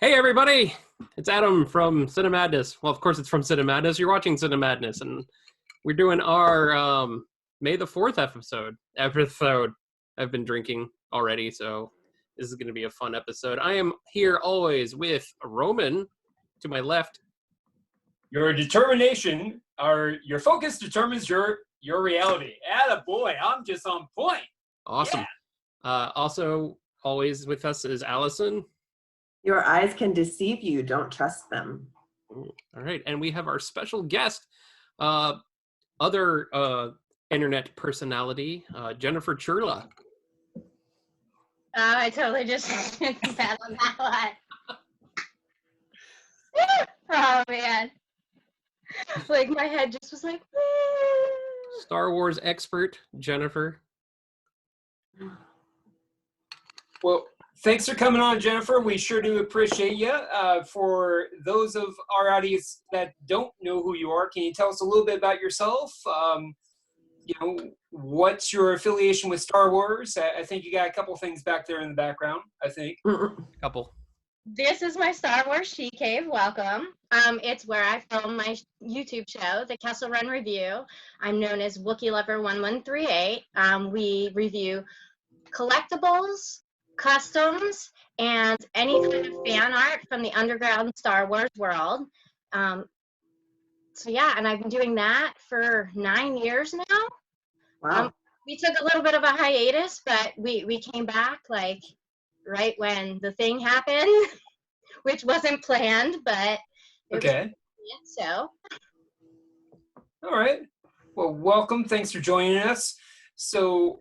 Hey everybody, it's Adam from Cinemadness. Well, of course it's from Cinemadness. You're watching Cinemadness, and we're doing our May the 4th episode. I've been drinking already, so this is going to be a fun episode. I am here always with Roman to my left. Your determination, or your focus determines your reality. Atta boy, I'm just on point. Awesome. Yeah. Also, always with us is Alison. Your eyes can deceive you. Don't trust them. All right, and we have our special guest, other internet personality, Jenifer Churla. I totally just bad on that one. Oh man, like my head just was like. Star Wars expert, Jenifer. Well, thanks for coming on, Jenifer. We sure do appreciate you. For those of our audience that don't know who you are, can you tell us a little bit about yourself? What's your affiliation with Star Wars? I think you got a couple things back there in the background, I think. Couple. This is my Star Wars She Cave. Welcome. It's where I film my YouTube show, the Kessel Run Review. I'm known as Wookiee Lover 1138. We review collectibles, customs, and any kind of fan art from the underground Star Wars world. So yeah, and I've been doing that for 9 years now. Wow. We took a little bit of a hiatus, but we came back like right when the thing happened, which wasn't planned, but Okay. So. All right. Well, welcome. Thanks for joining us. So,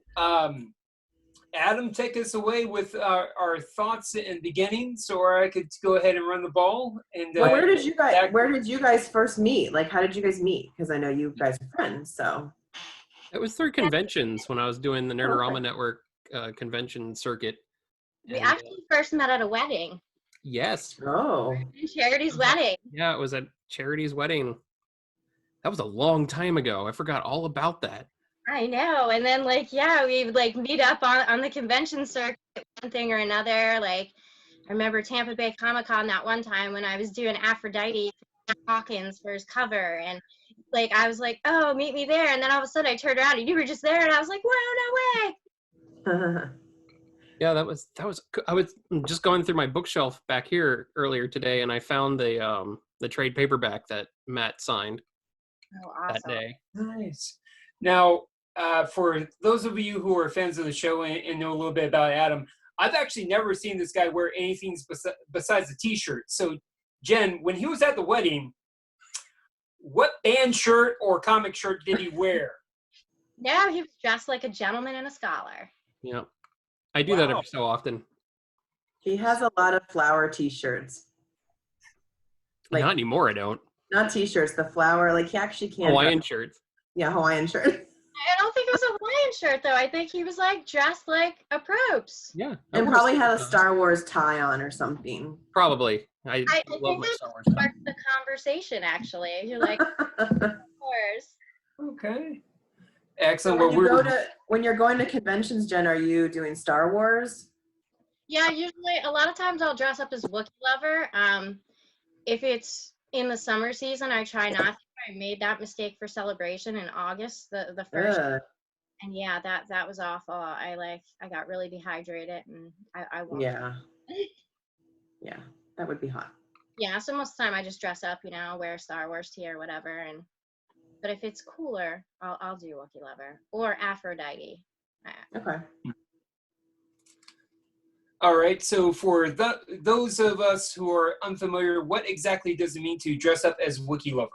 Adam, take us away with our thoughts and beginnings, or I could go ahead and run the ball. And Well, where did you guys first meet? Like, how did you guys meet? Because I know you guys are friends. So It was through conventions when I was doing the Nerdorama Network convention circuit. We actually first met at a wedding. Yes. Oh. Charity's wedding. Yeah, it was at Charity's wedding. That was a long time ago. I forgot all about that. I know. And then we would meet up on the convention circuit, one thing or another. Like I remember Tampa Bay Comic-Con that one time when I was doing Aphrodite Hawkins for his cover, and I was like, oh, meet me there. And then all of a sudden I turned around and you were just there, and I was like, whoa, no way. Yeah, that was. I was just going through my bookshelf back here earlier today, and I found the trade paperback that Matt signed that day. Nice. Now, for those of you who are fans of the show and know a little bit about Adam, I've actually never seen this guy wear anything besides a T-shirt. So, Jen, when he was at the wedding, what band shirt or comic shirt did he wear? No, he was dressed like a gentleman and a scholar. Yeah, I do that every so often. He has a lot of flower T-shirts. Not anymore, I don't. Not T-shirts, the flower. Like he actually can't. Hawaiian shirts. Yeah, Hawaiian shirt. I don't think it was a Hawaiian shirt though. I think he was dressed like a probes. Yeah. And probably had a Star Wars tie on or something. Probably. I love my think Star Wars. that sparked the conversation. Actually, you're like, of course. Okay. Excellent. When you're going to conventions, Jen, are you doing Star Wars? Yeah, usually a lot of times I'll dress up as Wookiee Lover. If it's in the summer season, I try not to. I made that mistake for Celebration in August, the first, and yeah, that was awful. I got really dehydrated, and I won't. Yeah. Yeah, that would be hot. Yeah, so most of the time I just dress up, wear Star Wars tee or whatever, but if it's cooler, I'll do Wookiee Lover or Aphrodite. Okay. All right. So for those of us who are unfamiliar, what exactly does it mean to dress up as Wookiee Lover?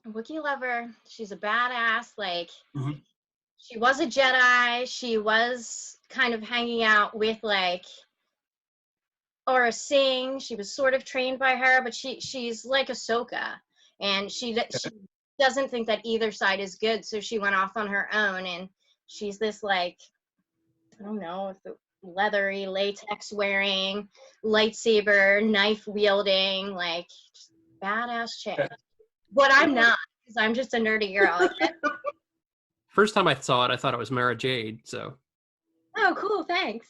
Wookiee Lover, she's a badass. Mm-hmm. She was a Jedi. She was kind of hanging out with Aura Singh. She was sort of trained by her, but she's like Ahsoka, and she doesn't think that either side is good, so she went off on her own, and she's this I don't know, leathery, latex wearing, lightsaber, knife wielding, badass chick. But I'm not, because I'm just a nerdy girl. First time I saw it, I thought it was Mara Jade. So. Oh, cool! Thanks.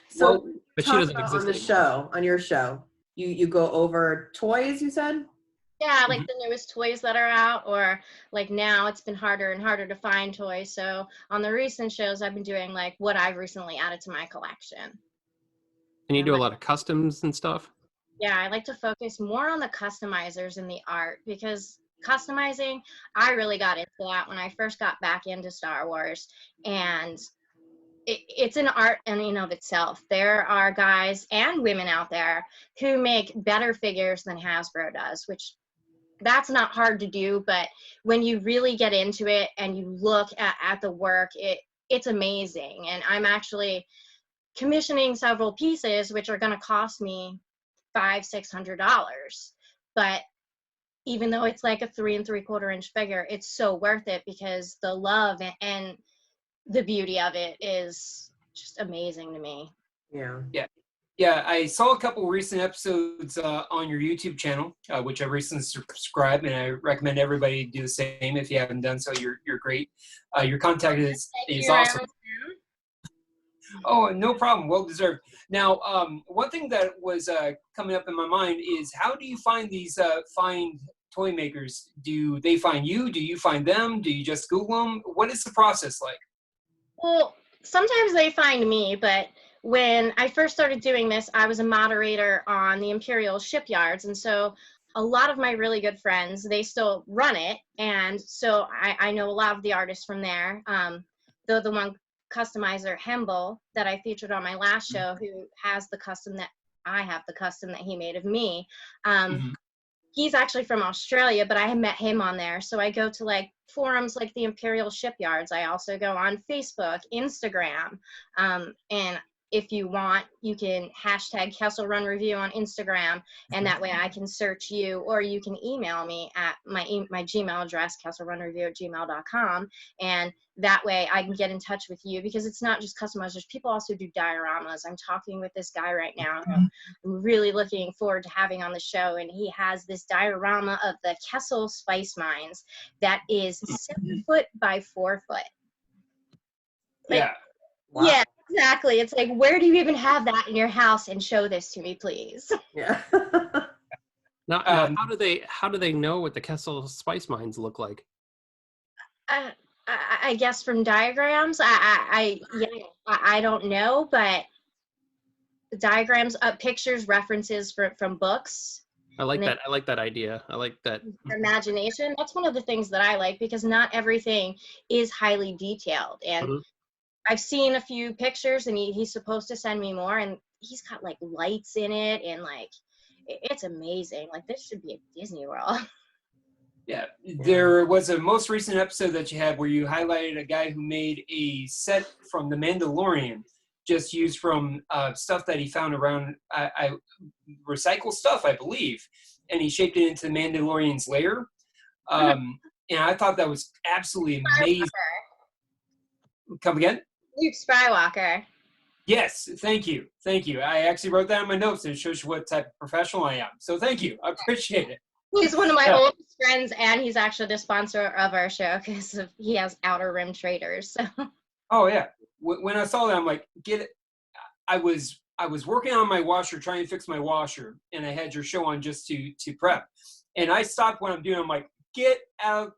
So But she talk doesn't about exist on the anymore. show, on your show? You go over toys, you said? Yeah, like the newest toys that are out, or like now it's been harder and harder to find toys. So on the recent shows, I've been doing like what I've recently added to my collection. And you do a like, lot of customs and stuff. Yeah, I like to focus more on the customizers and the art, because customizing, I really got into that when I first got back into Star Wars, and it's an art in and of itself. There are guys and women out there who make better figures than Hasbro does, which that's not hard to do, but when you really get into it and you look at the work, it's amazing. And I'm actually commissioning several pieces which are going to cost me $500-600, but even though it's like a 3 3/4 inch figure, it's so worth it, because the love and the beauty of it is just amazing to me. Yeah. Yeah, I saw a couple recent episodes on your YouTube channel, which I recently subscribed, and I recommend everybody do the same. If you haven't done so, you're great. Your contact is awesome. Oh, no problem. Well deserved. Now, one thing that was coming up in my mind is, how do you find these find toy makers? Do they find you? Do you find them? Do you just Google them? What is the process like? Well, sometimes they find me, but when I first started doing this, I was a moderator on the Imperial shipyards, and so a lot of my really good friends, they still run it, and so I know a lot of the artists from there. The one customizer, Hemble, that I featured on my last show, who has the custom that I have, the custom that he made of me. He's actually from Australia, but I had met him on there. So I go to like forums like the Imperial Shipyards. I also go on Facebook, Instagram, and if you want, you can hashtag Kessel Run Review on Instagram, and that way I can search you, or you can email me at my Gmail address, kesselrunreview@gmail.com, and that way I can get in touch with you, because it's not just customizers. People also do dioramas. I'm talking with this guy right now who I'm really looking forward to having on the show, and he has this diorama of the Kessel spice mines that is 7 foot by 4 foot. Like, Yeah. Wow. Yeah, exactly. It's like, where do you even have that in your house? And show this to me, please. Yeah. Now, how do they know what the Kessel spice mines look like? I guess from diagrams. I don't know, but diagrams, pictures, references from books. I like that. I like that idea. I like that. Imagination. That's one of the things that I like, because not everything is highly detailed. And I've seen a few pictures, and he's supposed to send me more, and he's got like lights in it, and like it's amazing. Like, this should be at Disney World. Yeah, there was a most recent episode that you had where you highlighted a guy who made a set from The Mandalorian, just used from stuff that he found around I recycled stuff, I believe, and he shaped it into the Mandalorian's lair. And I thought that was absolutely amazing. Come again? Luke Skywalker. Yes, thank you. I actually wrote that in my notes, and it shows you what type of professional I am. So thank you. I appreciate it. He's one of my oldest friends, and he's actually the sponsor of our show, because he has Outer Rim Traders. So. Oh yeah. When I saw that, I'm like, get it. I was working on my washer, trying to fix my washer, and I had your show on just to prep. And I stopped what I'm doing. I'm like, get out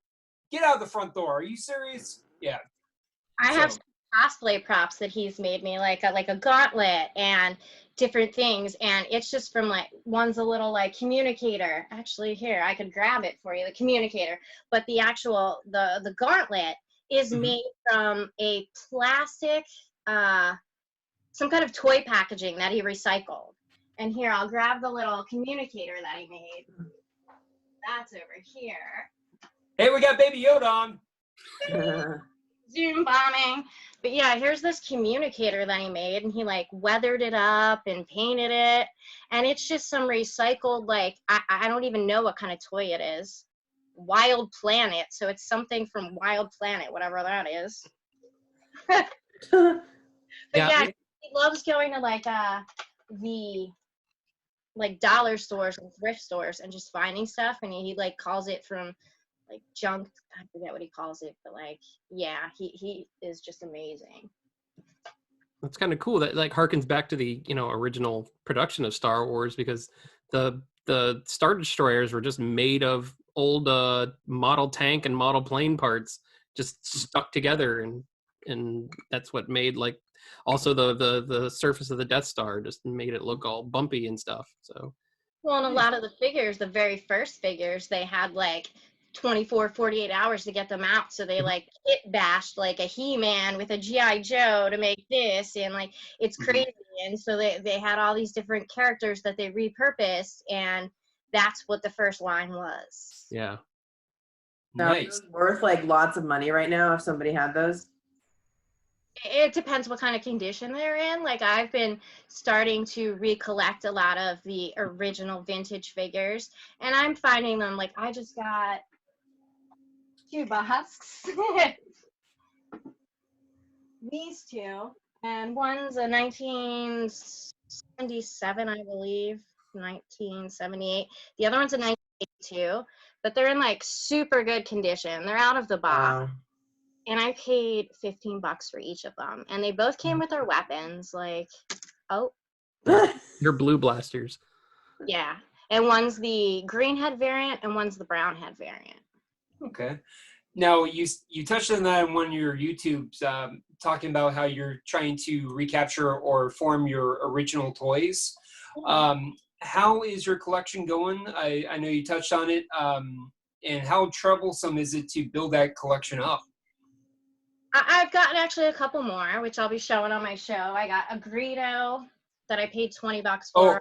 of the front door. Are you serious? Yeah. I have some cosplay props that he's made me, like a gauntlet and different things, and it's just from like, one's a little like communicator. Actually, here, I could grab it for you, the communicator. But the actual the gauntlet is made from a plastic, some kind of toy packaging that he recycled. And here, I'll grab the little communicator that he made. That's over here. Hey, we got Baby Yoda on. Zoom bombing. But yeah, here's this communicator that he made, and he like weathered it up and painted it, and it's just some recycled, like, I don't even know what kind of toy it is. Wild Planet. So it's something from Wild Planet, whatever that is. But yeah, he loves going to like the like dollar stores and thrift stores and just finding stuff, and he like calls it from like junk. I forget what he calls it, but like, yeah, he is just amazing. That's kind of cool. That like harkens back to the original production of Star Wars, because the Star Destroyers were just made of old model tank and model plane parts just stuck together, and that's what made like also the surface of the Death Star just made it look all bumpy and stuff. So Well, and a lot of the figures, the very first figures, they had like 24, 48 hours to get them out. So they like kit bashed like a He-Man with a G.I. Joe to make this, and like it's crazy. And so they had all these different characters that they repurposed, and that's what the first line was. yeah. Now, Nice. those worth like lots of money right now if somebody had those. It depends what kind of condition they're in. Like I've been starting to recollect a lot of the original vintage figures, and I'm finding them like I just got 2 busks. These 2, and one's a 1977, I believe, 1978. The other one's a 1982, but they're in like super good condition. They're out of the box. Wow. And I paid $15 for each of them, and they both came with their weapons. Like, oh, Your blue blasters. yeah. And one's the green head variant, and one's the brown head variant. Okay. Now you touched on that in one of your YouTubes, talking about how you're trying to recapture or form your original toys. How is your collection going? I know you touched on it. And how troublesome is it to build that collection up? I've gotten actually a couple more, which I'll be showing on my show. I got a Greedo that I paid $20 for. Oh,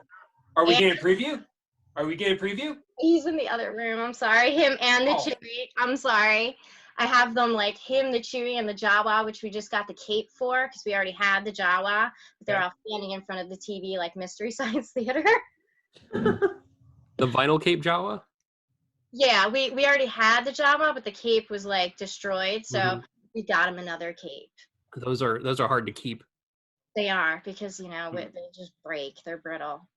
are we getting a preview? Are we getting a preview? He's in the other room. I'm sorry. Him and the Oh. Chewie. I'm sorry. I have them like him, the Chewie, and the Jawa, which we just got the cape for because we already had the Jawa. But they're all standing in front of the TV like Mystery Science Theater. The vinyl cape Jawa? Yeah, we already had the Jawa, but the cape was like destroyed. So we got him another cape. Those are hard to keep. They are because, they just break. They're brittle.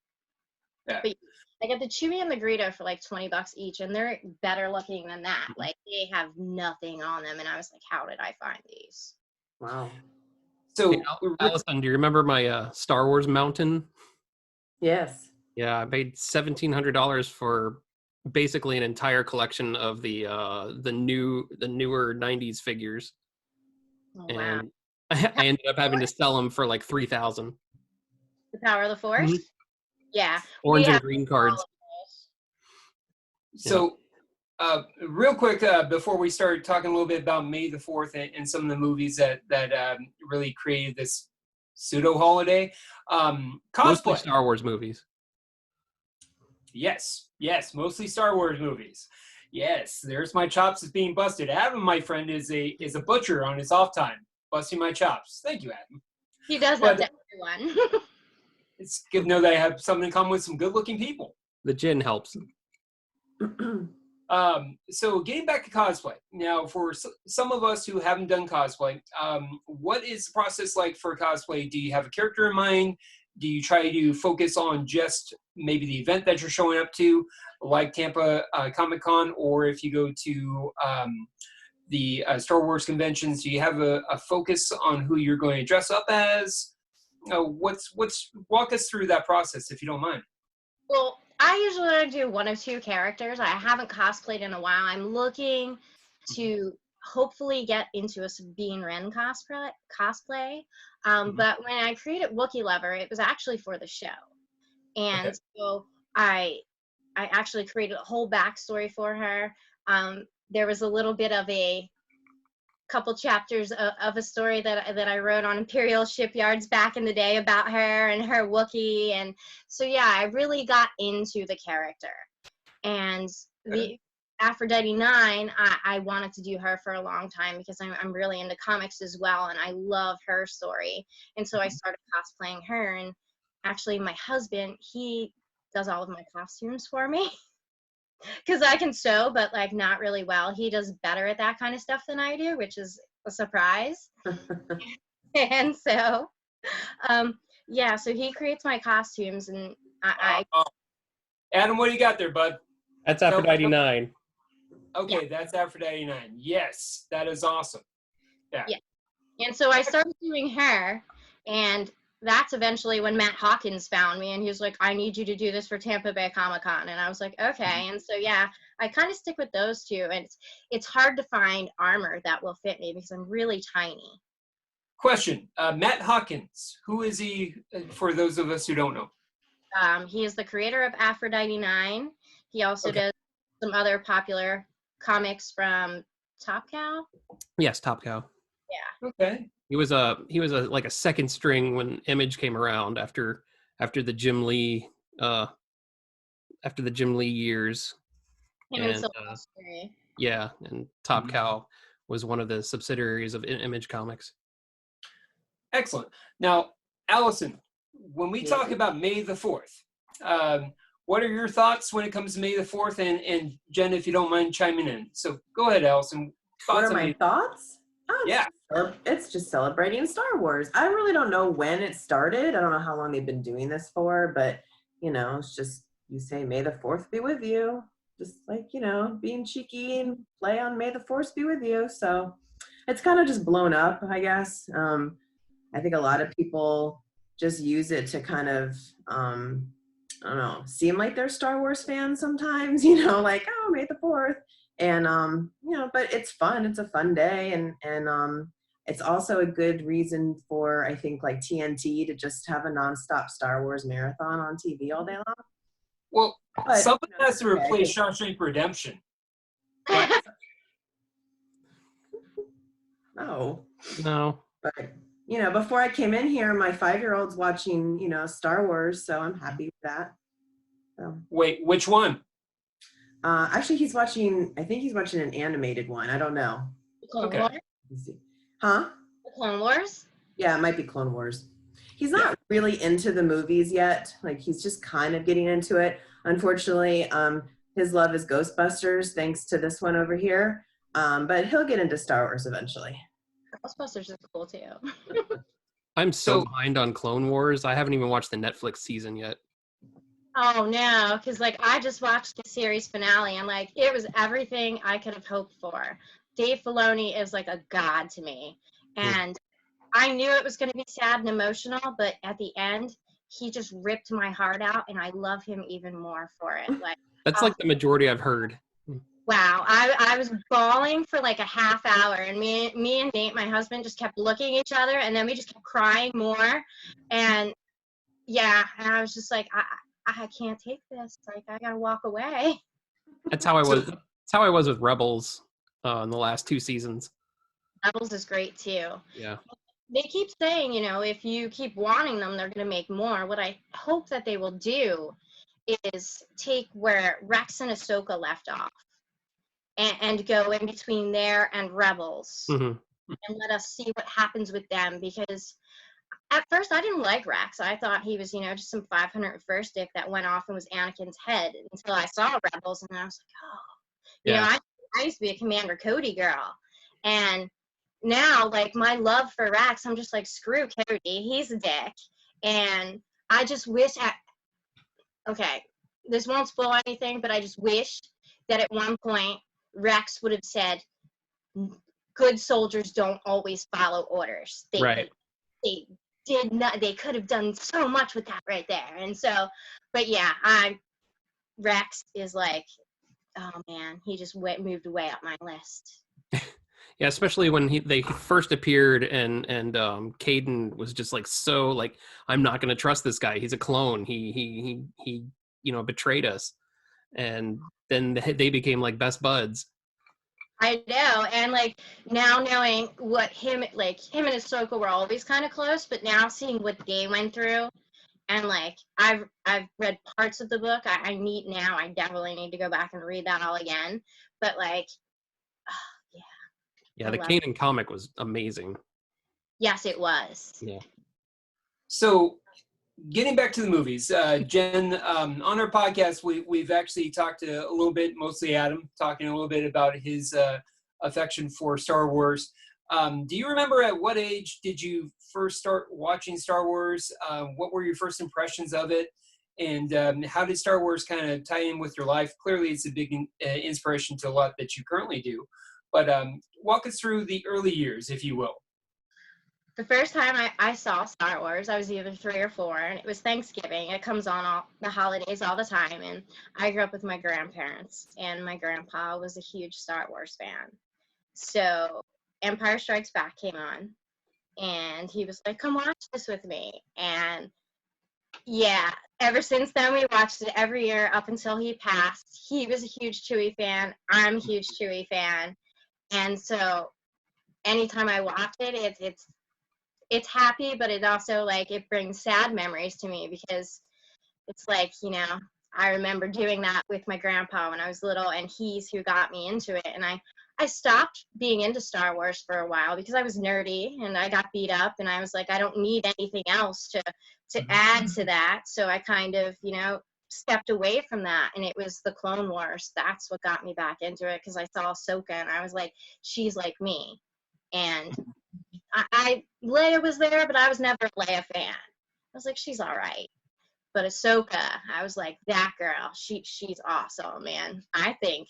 Yeah. But I got the Chewie and the Greedo for like $20 each, and they're better looking than that. Like they have nothing on them, and I was like, how did I find these? Wow. So, Hey, Alison, do you remember my Star Wars mountain? Yes. Yeah, I paid $1,700 for basically an entire collection of the newer '90s figures, Oh, wow. and I ended up having to sell them for like $3,000. The Power of the Force? Yeah. Orange We and have green all cards. of those. So, real quick, before we start talking a little bit about May the 4th and some of the movies that really created this pseudo holiday, Mostly cosplay. Star Wars movies. Yes, mostly Star Wars movies. Yes, there's my chops is being busted. Adam, my friend, is a butcher on his off time, busting my chops. Thank you, Adam. He does that to everyone. It's good to know that I have something in common with some good-looking people. The gin helps. So getting back to cosplay. Now, for some of us who haven't done cosplay, what is the process like for cosplay? Do you have a character in mind? Do you try to focus on just maybe the event that you're showing up to, like Tampa Comic-Con, or if you go to the Star Wars conventions, do you have a focus on who you're going to dress up as? Walk us through that process, if you don't mind. Well, I usually do one of 2 characters. I haven't cosplayed in a while. I'm looking to hopefully get into a Sabine Wren cosplay. But when I created Wookiee Lover, it was actually for the show. And so I actually created a whole backstory for her. There was a little bit of a couple chapters of a story that I wrote on Imperial Shipyards back in the day about her and her Wookiee. And so, yeah, I really got into the character. And the Aphrodite 9, I wanted to do her for a long time because I'm really into comics as well, and I love her story. And so I started cosplaying her. And actually, my husband, he does all of my costumes for me. Because I can sew, but like not really well. He does better at that kind of stuff than I do, which is a surprise. And so, so he creates my costumes, and I Adam, what do you got there, bud? That's Aphrodite 9. Okay, that's Aphrodite 9. Yes, that is awesome. Yeah. And so I started doing her, And that's eventually when Matt Hawkins found me, and he was like, I need you to do this for Tampa Bay Comic-Con. And I was like, okay. And so, yeah, I kind of stick with those two. And it's hard to find armor that will fit me because I'm really tiny. Question, Matt Hawkins, who is he for those of us who don't know? He is the creator of Aphrodite 9. He also does some other popular comics from Top Cow. Yes, Top Cow. Yeah. Okay. He was like a second string when Image came around after the Jim Lee years. Him and Sylvester. Yeah, and Top Cow was one of the subsidiaries of Image Comics. Excellent. Now, Alison, when we talk about May the 4th, what are your thoughts when it comes to May the 4th? And Jen, if you don't mind chiming in. So go ahead, Alison. What are my thoughts? Oh, yeah. It's just celebrating Star Wars. I really don't know when it started. I don't know how long they've been doing this for, but, it's just, you say, May the 4th be with you. Just like, being cheeky and play on May the 4th be with you. So it's kind of just blown up, I guess. I think a lot of people just use it to kind of, I don't know, seem like they're Star Wars fans sometimes, like, oh, May the 4th. And, but it's fun. It's a fun day. And it's also a good reason for, I think, like TNT to just have a nonstop Star Wars marathon on TV all day long. Well, something has to replace Shawshank Redemption. No. But, before I came in here, my 5-year-old's watching, Star Wars, so I'm happy with that. So. Wait, which one? Actually, I think he's watching an animated one. I don't know. Clone Wars? Huh? The Clone Wars? Yeah, it might be Clone Wars. He's not really into the movies yet. Like, he's just kind of getting into it. Unfortunately, his love is Ghostbusters, thanks to this one over here. But he'll get into Star Wars eventually. Ghostbusters is cool too. I'm so behind on Clone Wars. I haven't even watched the Netflix season yet. Oh no, because I just watched the series finale and it was everything I could have hoped for. Dave Filoni is like a god to me, and I knew it was going to be sad and emotional, but at the end, he just ripped my heart out, and I love him even more for it. That's the majority I've heard. Wow, I was bawling for a half hour, and me and Nate, my husband, just kept looking at each other, and then we just kept crying more, and yeah, and I was just like, I can't take this. I gotta walk away. That's how I was. That's how I was with Rebels in the last 2 seasons. Rebels is great too. Yeah. They keep saying, if you keep wanting them, they're gonna make more. What I hope that they will do is take where Rex and Ahsoka left off, and go in between there and Rebels, and let us see what happens with them, because at first I didn't like Rex. I thought he was, just some 501st stick that went off and was Anakin's head, until I saw Rebels, and I was like, oh, I used to be a Commander Cody girl, and now my love for Rex, I'm just like, screw Cody, he's a dick, and I just wish okay, this won't spoil anything, but I just wish that at one point Rex would have said, good soldiers don't always follow orders. They did not. They could have done so much with that right there. And so, but yeah, Rex is oh man, he just moved way up my list. Yeah, especially when they first appeared, and Caden was just so I'm not going to trust this guy. He's a clone. He betrayed us, and then they became best buds. I know, and now knowing what him and Ahsoka were always kind of close, but now seeing what they went through, and I've read parts of the book. I definitely need to go back and read that all again. But yeah, the Kanan comic was amazing. Yes, it was. Yeah. So, getting back to the movies, Jen, on our podcast, we've actually talked a little bit, mostly Adam, talking a little bit about his affection for Star Wars. Do you remember at what age did you first start watching Star Wars? What were your first impressions of it? And how did Star Wars kind of tie in with your life? Clearly, it's a big inspiration to a lot that you currently do. But walk us through the early years, if you will. The first time I saw Star Wars, I was either 3 or 4, and it was Thanksgiving. It comes on all the holidays all the time, and I grew up with my grandparents, and my grandpa was a huge Star Wars fan. So Empire Strikes Back came on, and he was like, come watch this with me. And yeah, ever since then, we watched it every year up until he passed. He was a huge Chewie fan. I'm a huge Chewie fan. And so anytime I watch it, it's happy, but it also, like, it brings sad memories to me because it's like, you know, I remember doing that with my grandpa when I was little, and he's who got me into it. And I stopped being into Star Wars for a while because I was nerdy and I got beat up, and I was like, I don't need anything else to add to that. So I kind of, you know, stepped away from that, and it was the Clone Wars. That's what got me back into it, because I saw Ahsoka and I was like, she's like me. And Leia was there, but I was never a Leia fan. I was like, she's all right. But Ahsoka, I was like, that girl, she's awesome, man. I think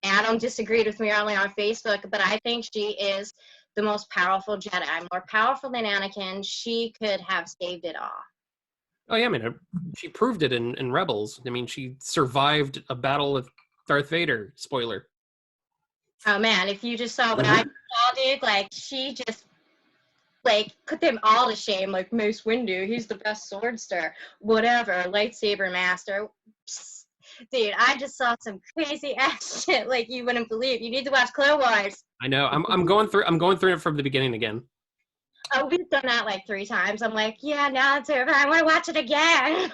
Adam disagreed with me earlier on Facebook, but I think she is the most powerful Jedi, more powerful than Anakin. She could have saved it all. Oh yeah, I mean, she proved it in Rebels. I mean, she survived a battle with Darth Vader. Spoiler. Oh man, if you just saw what I saw, dude, like, she just, like, put them all to shame. Like, Mace Windu, he's the best swordster, whatever, lightsaber master. Psst. Dude, I just saw some crazy ass shit like you wouldn't believe. You need to watch Clone Wars. I know. I'm going through it from the beginning again. Oh, we've done that like 3 times. I'm like, yeah, now it's over. I want to watch it again.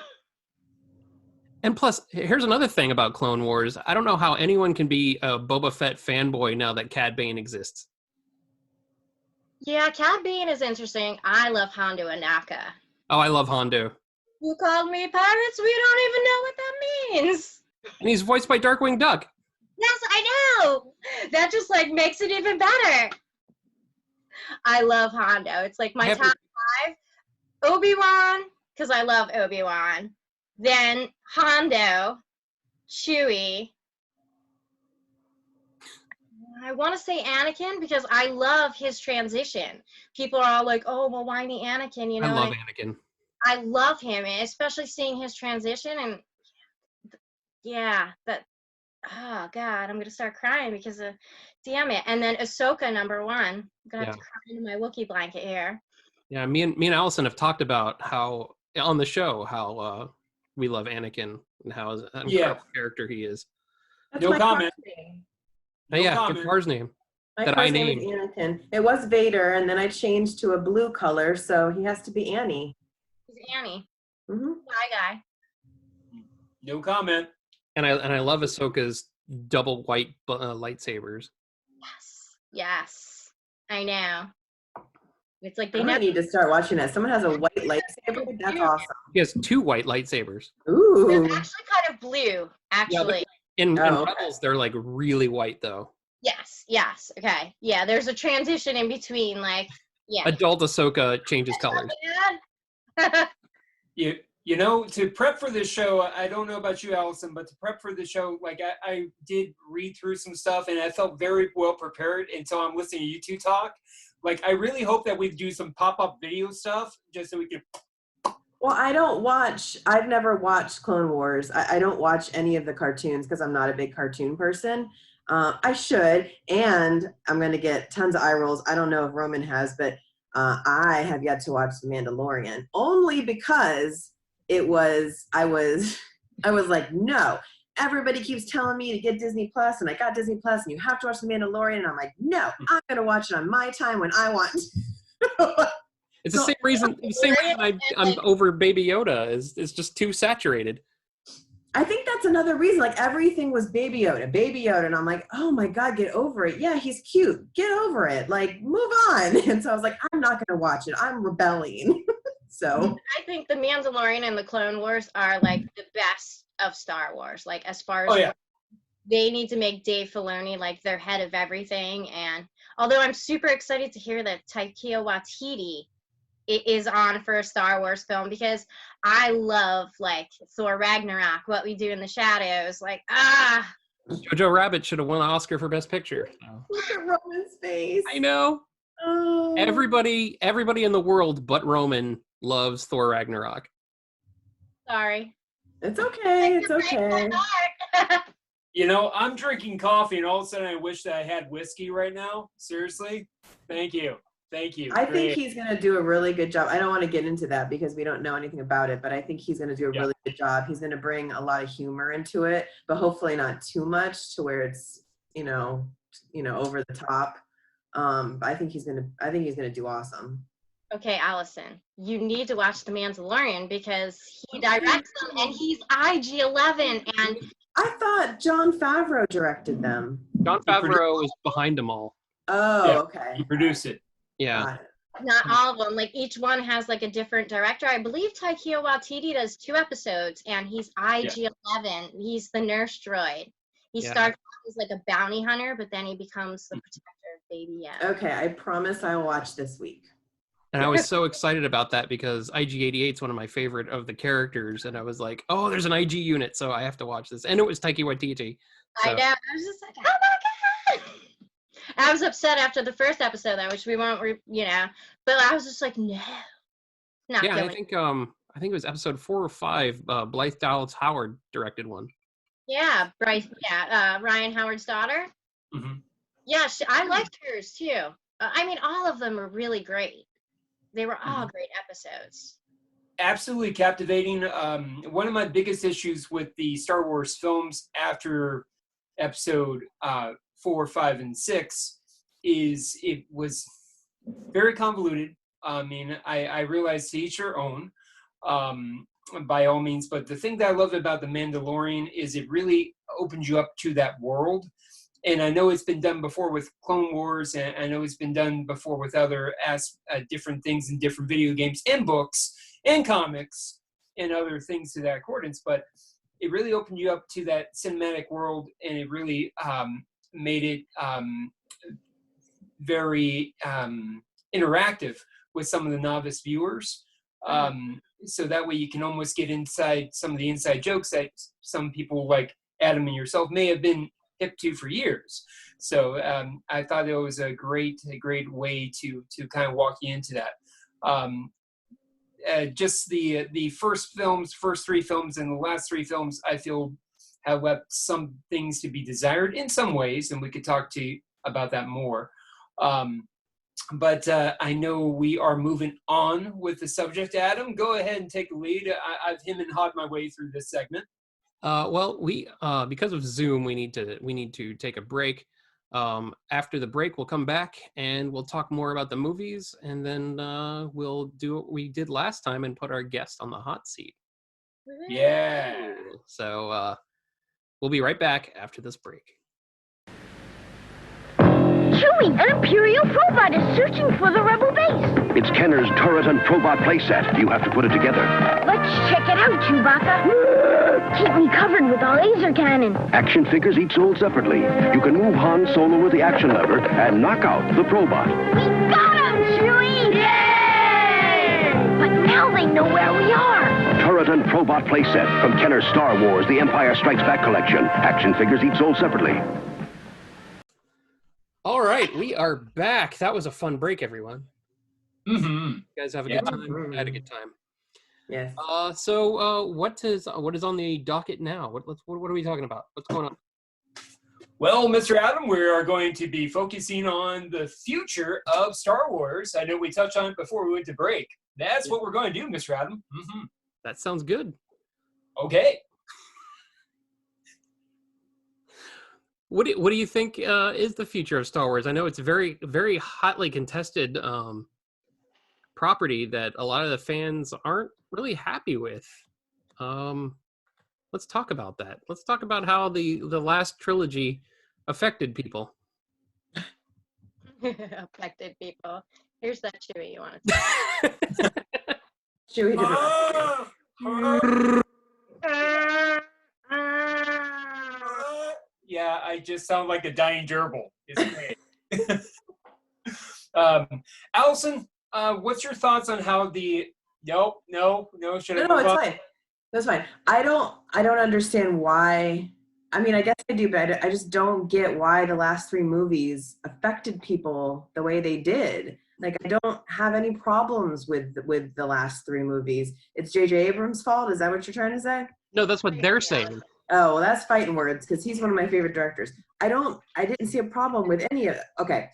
And plus, here's another thing about Clone Wars. I don't know how anyone can be a Boba Fett fanboy now that Cad Bane exists. Yeah, Cad Bane is interesting. I love Hondo and Naka. Oh, I love Hondo. You called me pirates? We don't even know what that means. And he's voiced by Darkwing Duck. Yes, I know. That just, like, makes it even better. I love Hondo. It's like my top 5. Obi-Wan, because I love Obi-Wan. Then Hondo, Chewie. I want to say Anakin because I love his transition. People are all like, oh, well, whiny Anakin, you know? I love Anakin. I love him, especially seeing his transition. And yeah, oh God, I'm going to start crying because of, damn it. And then Ahsoka, number 1. I'm going to have to cry into my Wookiee blanket here. Yeah, me and Alison have talked about how, on the show, how we love Anakin and how an incredible character he is. That's No comment. Oh, yeah, good car's name. My that car's I name named. is Anakin. It was Vader, and then I changed to a blue color, so he has to be Annie. He's Annie. Mm-hmm. Bye, guy. No comment. And I love Ahsoka's double white lightsabers. Yes. I know. It's like they I might never need to start watching that. Someone has a white lightsaber. That's awesome. He has 2 white lightsabers. Ooh. They're actually kind of blue, actually. Yeah, in okay. Rebels, they're like really white though. Yes. Okay. Yeah, there's a transition in between, like, yeah. Adult Ahsoka changes colors. You know, to prep for this show, I don't know about you, Allison, but to prep for the show, like, I did read through some stuff, and I felt very well prepared until I'm listening to you two talk. Like, I really hope that we do some pop-up video stuff just so we can... Well, I've never watched Clone Wars. I don't watch any of the cartoons because I'm not a big cartoon person. I should, and I'm going to get tons of eye rolls. I don't know if Roman has, but I have yet to watch The Mandalorian, only because I was like, no, everybody keeps telling me to get Disney Plus, and I got Disney Plus, and you have to watch The Mandalorian, and I'm like, no, I'm going to watch it on my time when I want. It's the same reason I'm over Baby Yoda is just too saturated. I think that's another reason. Like, everything was Baby Yoda, and I'm like, oh my God, get over it. Yeah, he's cute. Get over it. Like, move on. And so I was like, I'm not going to watch it. I'm rebelling. So I think The Mandalorian and the Clone Wars are, like, the best of Star Wars. Like, as far as they need to make Dave Filoni, like, their head of everything. And although I'm super excited to hear that Taika Waititi is on for a Star Wars film, because I love, like, Thor Ragnarok, What We Do in the Shadows. Like, Jojo Rabbit should have won an Oscar for Best Picture. Look at Roman's face. I know. Everybody in the world but Roman loves Thor Ragnarok. Sorry. It's okay. It's okay. You know, I'm drinking coffee, and all of a sudden I wish that I had whiskey right now. Seriously? Thank you. Thank you. I think Great. he's going to do a really good job. I don't want to get into that because we don't know anything about it, but I think he's going to do a really good job. He's going to bring a lot of humor into it, but hopefully not too much to where it's, over the top. I think he's going to do awesome. Okay, Allison, you need to watch The Mandalorian because he directs them and he's IG-11 and I thought Jon Favreau directed them. Jon Favreau is behind them all. Oh, Yeah, okay. He produced it. Yeah. not all of them. Like each one has like a different director. I believe Taika Waititi does 2 episodes and he's IG-11. He's the nurse droid. He starts off as like a bounty hunter, but then he becomes the protector of Baby Yoda. Okay, I promise I'll watch this week. And I was so excited about that because IG-88 is one of my favorite of the characters. And I was like, oh, there's an IG unit, so I have to watch this. And it was Taika Waititi. So. I know. I was just like, oh my God. I was upset after the first episode, though, which we won't, but I was just like, no. Not Yeah, going. I think it was episode 4 or 5. Blythe Dallas Howard directed one. Yeah, Bryce. Yeah, Ryan Howard's daughter. Mm-hmm. Yeah, I liked hers too. I mean, all of them were really great. They were all great episodes. Absolutely captivating. One of my biggest issues with the Star Wars films after episode 4, 5, and 6 is it was very convoluted. I mean, I realize to each their own, by all means, but the thing that I love about The Mandalorian is it really opens you up to that world. And I know it's been done before with Clone Wars, and I know it's been done before with other different things in different video games and books and comics and other things to that accordance. But it really opened you up to that cinematic world, and it really made it very interactive with some of the novice viewers. So that way you can almost get inside some of the inside jokes that some people like Adam and yourself may have been hip to for years. So I thought it was a great way to kind of walk you into that. Just the first 3 films and the last 3 films, I feel have left some things to be desired in some ways, and we could talk to you about that more. But I know we are moving on with the subject. Adam, go ahead and take the lead. I've him and hawed my way through this segment. Well, we because of Zoom, we need to take a break. After the break, we'll come back and we'll talk more about the movies, and then we'll do what we did last time and put our guest on the hot seat. Yeah. So we'll be right back after this break. Chewie, an Imperial probot is searching for the rebel base. It's Kenner's turret and probot playset. You have to put it together. Let's check it out, Chewbacca. Keep me covered with a laser cannon. Action figures each sold separately. You can move Han Solo with the action lever and knock out the probot. We got him, Chewie! Yay! But now they know where we are. Turret and probot playset from Kenner's Star Wars, The Empire Strikes Back collection. Action figures each sold separately. All right, we are back. That was a fun break, everyone. Mm-hmm. You guys have a good time? I had a good time. Yes. So what is on the docket now? What are we talking about? What's going on? Well, Mr. Adam, we are going to be focusing on the future of Star Wars. I know we touched on it before we went to break. That's what we're going to do, Mr. Adam. Mm-hmm. That sounds good. Okay. What do you think is the future of Star Wars? I know it's a very, very hotly contested property that a lot of the fans aren't really happy with. Let's talk about that. Let's talk about how the last trilogy affected people. Affected people. Here's that Chewie you want to Chewie Yeah, I just sound like a dying gerbil. It's great. Alison, what's your thoughts on how the no, should I No, move it's on? fine. That's fine. I don't understand why. I mean, I guess I do, but I just don't get why the last 3 movies affected people the way they did. Like, I don't have any problems with the last 3 movies. It's J.J. Abrams' fault? Is that what you're trying to say? No, that's what they're saying. Oh, well, that's fighting words, because he's one of my favorite directors. I didn't see a problem with any of it. Okay.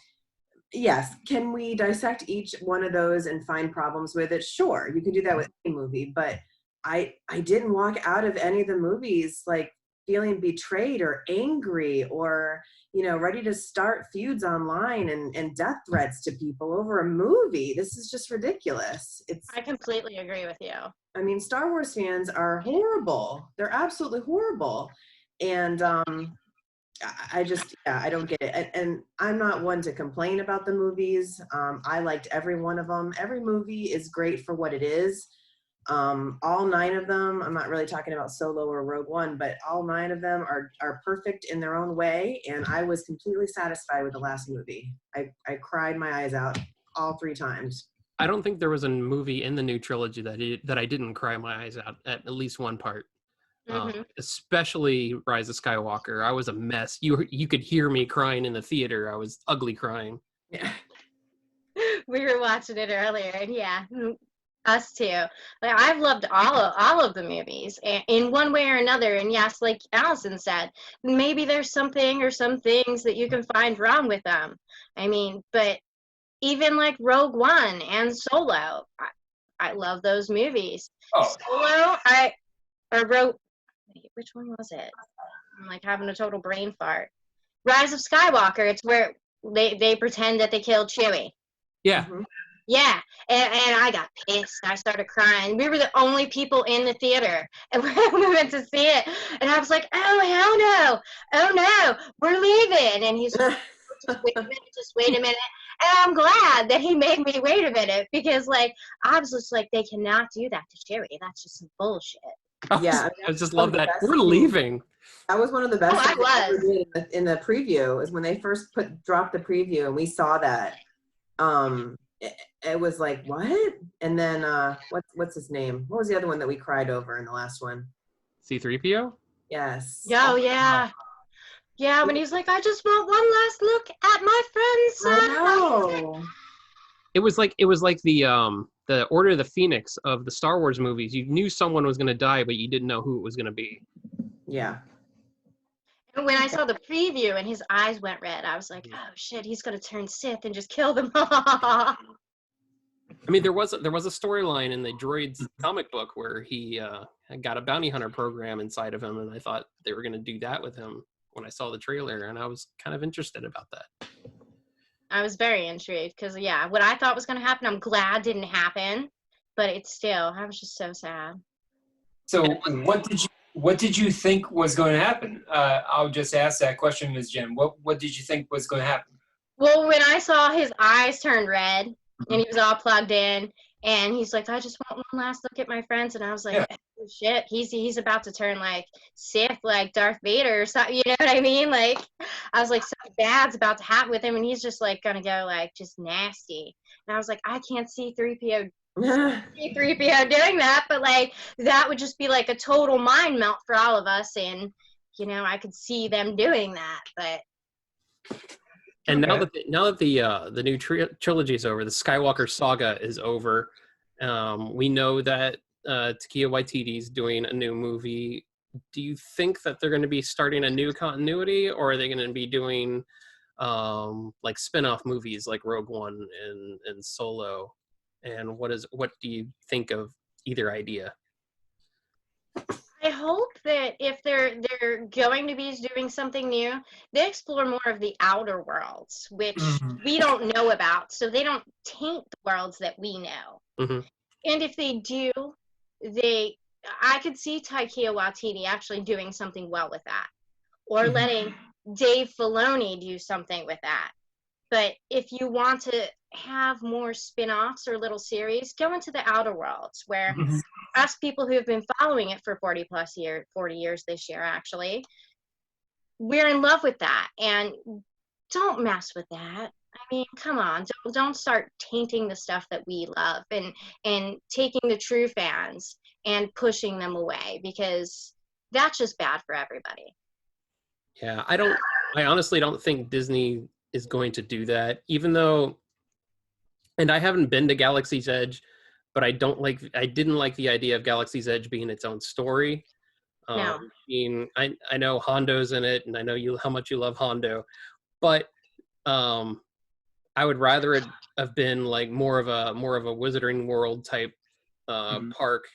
Yes. Can we dissect each one of those and find problems with it? Sure. You can do that with any movie, but I didn't walk out of any of the movies like feeling betrayed or angry or, ready to start feuds online and death threats to people over a movie. This is just ridiculous. I completely agree with you. I mean, Star Wars fans are horrible. They're absolutely horrible. And I just, I don't get it. And I'm not one to complain about the movies. I liked every one of them. Every movie is great for what it is. All 9 of them, I'm not really talking about Solo or Rogue One, but all 9 of them are perfect in their own way. And I was completely satisfied with the last movie. I cried my eyes out all 3 times. I don't think there was a movie in the new trilogy that I didn't cry my eyes out at least one part. Especially Rise of Skywalker. I was a mess. You could hear me crying in the theater. I was ugly crying. Yeah. We were watching it earlier, and yeah, us too. Like, I've loved all of the movies in one way or another. And yes, like Alison said, maybe there's something or some things that you can find wrong with them. I mean, but even like Rogue One and Solo, I love those movies. Oh. Solo, which one was it? I'm like having a total brain fart. Rise of Skywalker. It's where they pretend that they killed Chewie. Yeah. Mm-hmm. Yeah, and I got pissed. I started crying. We were the only people in the theater, and we went to see it. And I was like, "Oh hell no! Oh no, we're leaving!" And he's like, "Just wait a minute, just wait a minute." And I'm glad that he made me wait a minute because, like, I was just like, they cannot do that to Chewie. That's just some bullshit. Yeah, I just love that. We're leaving. That was one of the best things I ever did in the preview. Is when they first dropped the preview and we saw that. It was like, what? And then what's his name? What was the other one that we cried over in the last one? C-3PO? Yes. Oh yeah. Yeah, when he's like, I just want one last look at my friend's son. I know. It was like the Order of the Phoenix of the Star Wars movies. You knew someone was going to die, but you didn't know who it was going to be. Yeah. And when I saw the preview and his eyes went red, I was like, oh shit, he's going to turn Sith and just kill them all. I mean, there was a storyline in the Droids comic book where he got a bounty hunter program inside of him, and I thought they were going to do that with him when I saw the trailer, and I was kind of interested about that. I was very intrigued because, yeah, what I thought was going to happen, I'm glad didn't happen, but it's still, I was just so sad. So what did you think was going to happen? I'll just ask that question, Ms. Jen. What did you think was going to happen? Well, when I saw his eyes turn red and he was all plugged in, and he's like, I just want one last look at my friends, and I was like, oh, shit, he's about to turn like Sith, like Darth Vader or something, you know what I mean? Like, I was like, something bad's about to happen with him, and he's just like gonna go like just nasty. And I was like, I can't see 3PO doing that, but like that would just be like a total mind melt for all of us, and you know, I could see them doing that, but. And now that the new trilogy is over, the Skywalker saga is over. We know that Taika Waititi's doing a new movie. Do you think that they're going to be starting a new continuity, or are they going to be doing like spin-off movies like Rogue One and Solo? And what do you think of either idea? I hope that if they're going to be doing something new, they explore more of the outer worlds, which we don't know about, so they don't taint the worlds that we know. Mm-hmm. And if they do, I could see Taika Waititi actually doing something well with that, or letting Dave Filoni do something with that. But if you want to have more spin-offs or little series, go into the outer worlds where us people who have been following it for 40 years this year, actually, we're in love with that. And don't mess with that. I mean, come on, don't start tainting the stuff that we love and taking the true fans and pushing them away, because that's just bad for everybody. Yeah, I honestly don't think Disney is going to do that, even though, and I haven't been to Galaxy's Edge, but I didn't like the idea of Galaxy's Edge being its own story. No. I mean, I know Hondo's in it, and I know how much you love Hondo, but I would rather it have been like more of a Wizarding World type park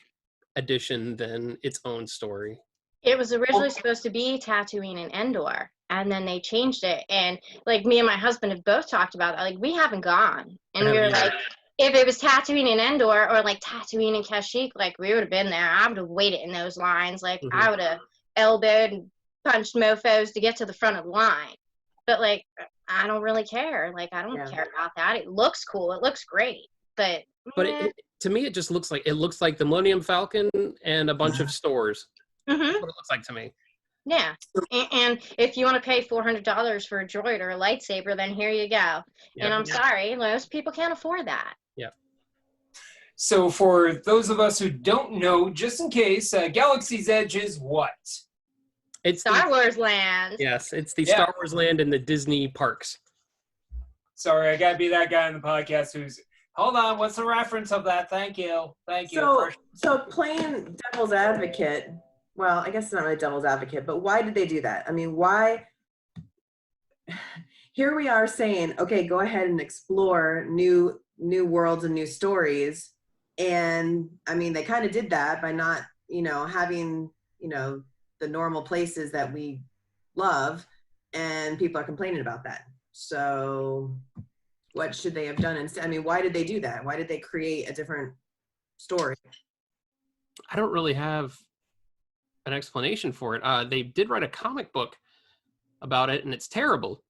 edition than its own story. It was originally supposed to be Tatooine and Endor, and then they changed it. And like me and my husband have both talked about that. Like we haven't gone, and we were like, if it was Tatooine and Endor or like Tatooine and Kashyyyk, like we would have been there. I would have waited in those lines. Like I would have elbowed and punched mofos to get to the front of the line. But like I don't really care. Like I don't care about that. It looks cool. It looks great. But to me, it just looks like the Millennium Falcon and a bunch of stores. That's what it looks like to me. Yeah, and if you want to pay $400 for a droid or a lightsaber, then here you go. And I'm sorry, most people can't afford that. Yeah. So for those of us who don't know, just in case, Galaxy's Edge is what? It's Star Wars Land. Yes, it's the Star Wars Land in the Disney parks. Sorry, I gotta be that guy on the podcast who's. Hold on, what's the reference of that? Thank you. So playing devil's advocate. Well, I guess it's not really devil's advocate, but why did they do that? I mean, why? Here we are saying, okay, go ahead and explore new worlds and new stories. And I mean, they kind of did that by not, having, the normal places that we love, and people are complaining about that. So what should they have done instead? I mean, why did they do that? Why did they create a different story? I don't really have an explanation for it. They did write a comic book about it, and it's terrible.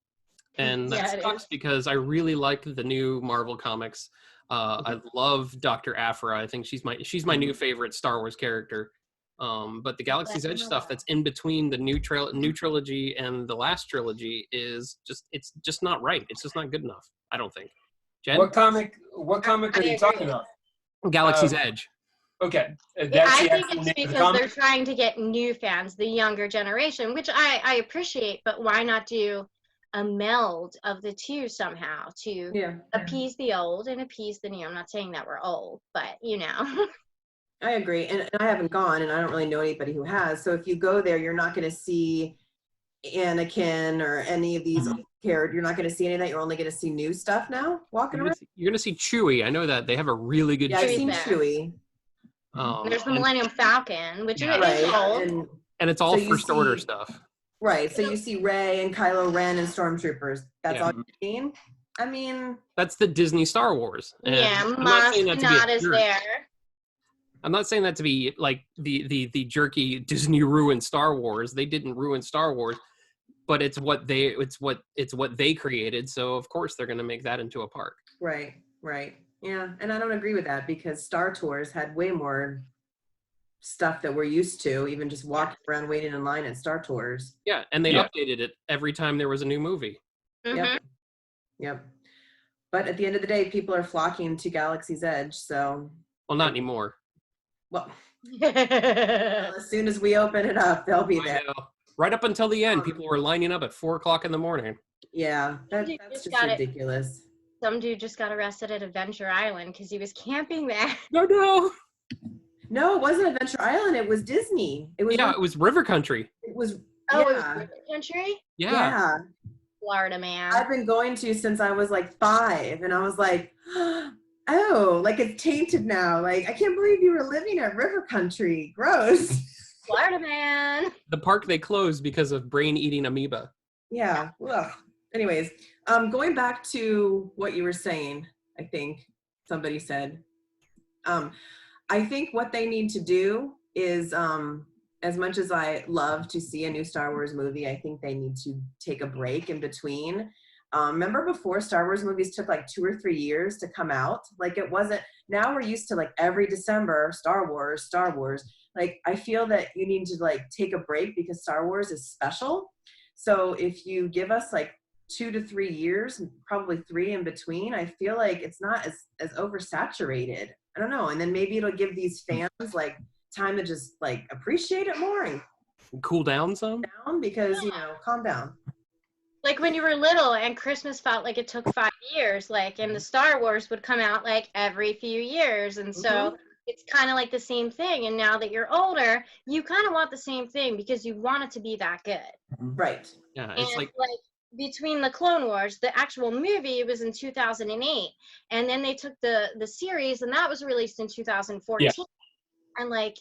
And that sucks because I really like the new Marvel comics. I love Dr. Aphra. I think she's my new favorite Star Wars character. But the Galaxy's Edge stuff that's in between the new trilogy and the last trilogy it's just not right. It's just not good enough, I don't think. Jen? What comic are you talking about? Galaxy's Edge. Okay. I think it's because they're trying to get new fans, the younger generation, which I appreciate, but why not do a meld of the two somehow to appease the old and appease the new? I'm not saying that we're old, but I agree. And I haven't gone, and I don't really know anybody who has. So if you go there, you're not going to see Anakin or any of these characters. You're not going to see any of that. You're only going to see new stuff now walking around. You're going to see Chewie. I know that. They have a really good Chewie. I've seen Chewie. There's the Millennium Falcon, which is old. And it's all First Order stuff. Right. So you see Rey and Kylo Ren and Stormtroopers. That's all you've seen? I mean... That's the Disney Star Wars. And Maz Kanata's there. I'm not saying that to be like the jerky Disney ruined Star Wars. They didn't ruin Star Wars, but it's what they created. So of course they're going to make that into a park. Right. Yeah, and I don't agree with that because Star Tours had way more stuff that we're used to, even just walking around waiting in line at Star Tours. Yeah, and they updated it every time there was a new movie. Yep. But at the end of the day, people are flocking to Galaxy's Edge, so... Well, not anymore. Well, as soon as we open it up, they'll be there. Right up until the end, people were lining up at 4:00 in the morning. Yeah, that's just ridiculous. Some dude just got arrested at Adventure Island because he was camping there. No, it wasn't Adventure Island. It was Disney. It was River Country. It was. Oh, it was River Country? Yeah. Florida man. I've been going to since I was like 5, and I was like, oh, like it's tainted now. Like I can't believe you were living at River Country. Gross. Florida man. The park they closed because of brain-eating amoeba. Yeah. Well. Anyways, going back to what you were saying, I think somebody said, I think what they need to do is, as much as I love to see a new Star Wars movie, I think they need to take a break in between. Remember before Star Wars movies took like 2 or 3 years to come out? Like it wasn't, now we're used to like every December, Star Wars. Like I feel that you need to like take a break because Star Wars is special. So if you give us like 2 to 3 years, probably 3 in between, I feel like it's not as oversaturated. I don't know. And then maybe it'll give these fans like time to just like appreciate it more and Cool down some. Down because calm down. Like when you were little and Christmas felt like it took 5 years, like, and the Star Wars would come out like every few years. And so it's kind of like the same thing. And now that you're older, you kind of want the same thing because you want it to be that good. Right. Yeah, And it's like between the Clone Wars, the actual movie was in 2008. And then they took the series and that was released in 2014. Yeah. And like,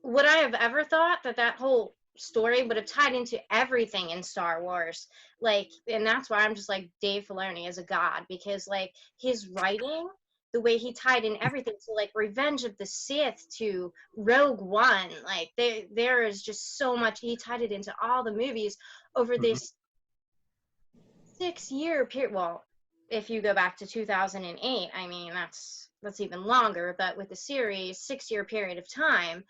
would I have ever thought that whole story would have tied into everything in Star Wars? Like, and that's why I'm just like, Dave Filoni is a god, because like his writing, the way he tied in everything, to like Revenge of the Sith to Rogue One, like there is just so much. He tied it into all the movies over this 6-year period. Well, if you go back to 2008, I mean that's even longer, but with the series, 6-year period of time.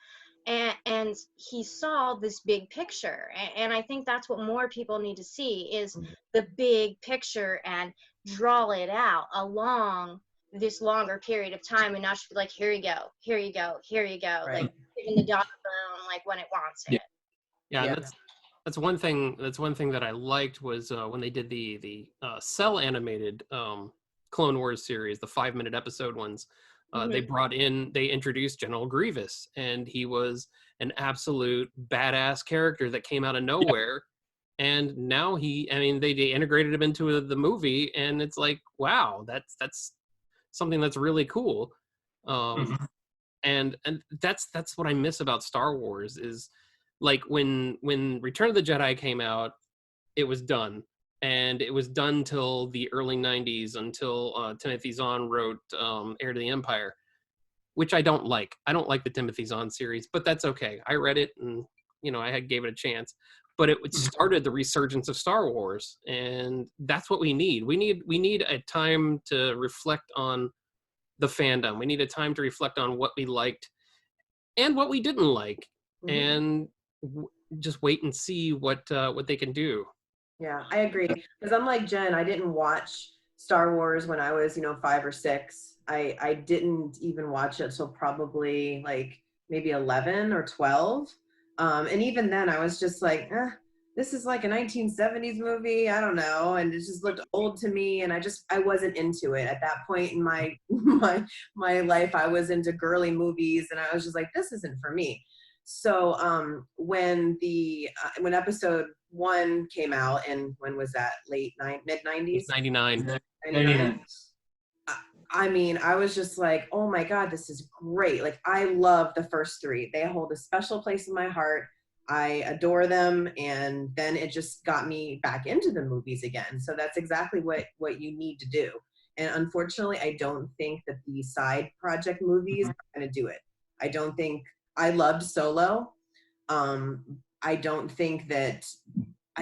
And he saw this big picture, and I think that's what more people need to see is the big picture and draw it out along this longer period of time, and not just be like, here you go, here you go, here you go, Right. like giving the dog bone like when it wants it. Yeah, and that's one thing that I liked was when they did the Cell animated Clone Wars series, the 5-minute episode ones. They introduced General Grievous, and he was an absolute badass character that came out of nowhere. And now they integrated him into the movie, and it's like, wow, that's something that's really cool. And that's what I miss about Star Wars is like when Return of the Jedi came out, it was done. And it was done till the early 90s, until Timothy Zahn wrote Heir to the Empire, which I don't like. I don't like the Timothy Zahn series, but that's okay. I read it and, I gave it a chance. But it started the resurgence of Star Wars, and that's what we need. We need a time to reflect on the fandom. We need a time to reflect on what we liked and what we didn't like, and just wait and see what they can do. Yeah, I agree. Because unlike Jen, I didn't watch Star Wars when I was, 5 or 6. I didn't even watch it till probably like maybe 11 or 12. And even then I was just like, this is like a 1970s movie. I don't know. And it just looked old to me. And I wasn't into it at that point in my life. I was into girly movies, and I was just like, this isn't for me. So when episode 1 came out, and when was that? Mid 90s? 99. I mean, I was just like, oh my God, this is great. Like, I love the first 3. They hold a special place in my heart. I adore them. And then it just got me back into the movies again. So that's exactly what you need to do. And unfortunately, I don't think that the side project movies are going to do it. I loved Solo. I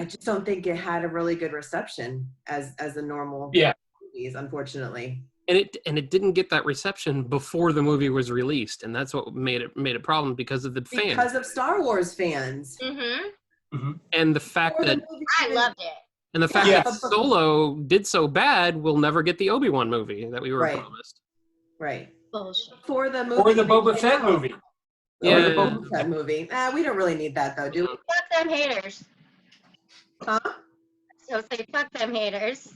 just don't think it had a really good reception as a normal movies, unfortunately. And it didn't get that reception before the movie was released, and that's what made it a problem because of the fans. Because of Star Wars fans. And the fact that I loved it. And the fact that Solo did so bad, we'll never get the Obi-Wan movie that we were promised. Right. Bullshit. For the movie. Or the Boba Fett movie. Yeah, the Boba Fett movie. We don't really need that though, do we? Fuck them haters. Huh? So say fuck them haters.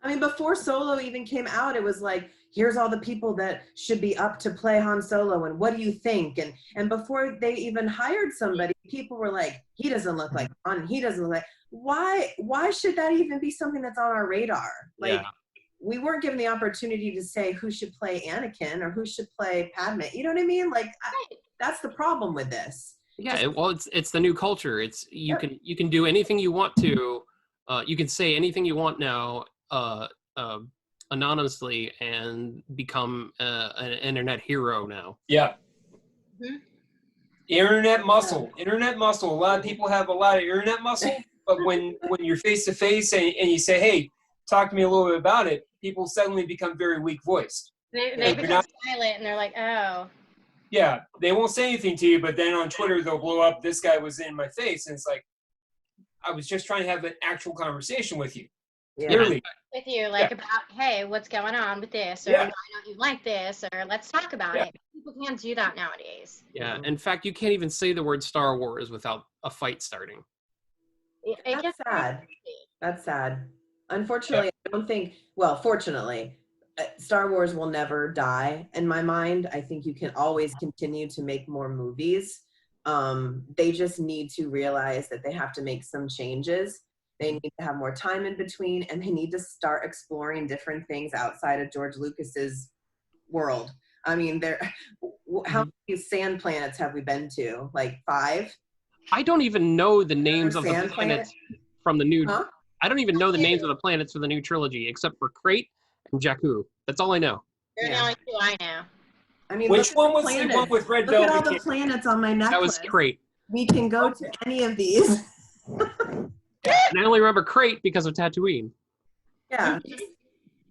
I mean, before Solo even came out, it was like, here's all the people that should be up to play Han Solo, and what do you think? And before they even hired somebody, people were like, he doesn't look like Han. He doesn't look like. Why should that even be something that's on our radar? Like, we weren't given the opportunity to say who should play Anakin or who should play Padme. You know what I mean? Like, that's the problem with this. Yeah, it's the new culture. It's you can do anything you want to. You can say anything you want now. Anonymously and become an internet hero now. Yeah. Internet muscle. A lot of people have a lot of internet muscle, but when you're face to face and you say, hey, talk to me a little bit about it, people suddenly become very weak voiced. They become silent and they're like, oh. Yeah, they won't say anything to you, but then on Twitter they'll blow up, this guy was in my face, and it's like, I was just trying to have an actual conversation with you. Yeah. Clearly. with you, like about, hey, what's going on with this, or Yeah. why don't you like this, or let's talk about Yeah. it. People can't do that nowadays. Yeah. In fact, you can't even say the word Star Wars without a fight starting. It That's gets sad. crazy. That's sad. Unfortunately, I don't think, well, fortunately, Star Wars will never die in my mind. I think you can always continue to make more movies. They just need to realize that they have to make some changes. They need to have more time in between, and they need to start exploring different things outside of George Lucas's world. I mean, how many sand planets have we been to? Like 5? I don't even know the names of the Sand planets planet? from the new. Huh? I don't even know the names of the planets for the new trilogy, except for Crate and Jakku. That's all I know. They're the Yeah. only two I know. I mean, Which look one at was the one planets. with red Look at all velvet the cake? planets on my necklace. That was Crate. We can go to any of these. And I only remember Crate because of Tatooine. Yeah.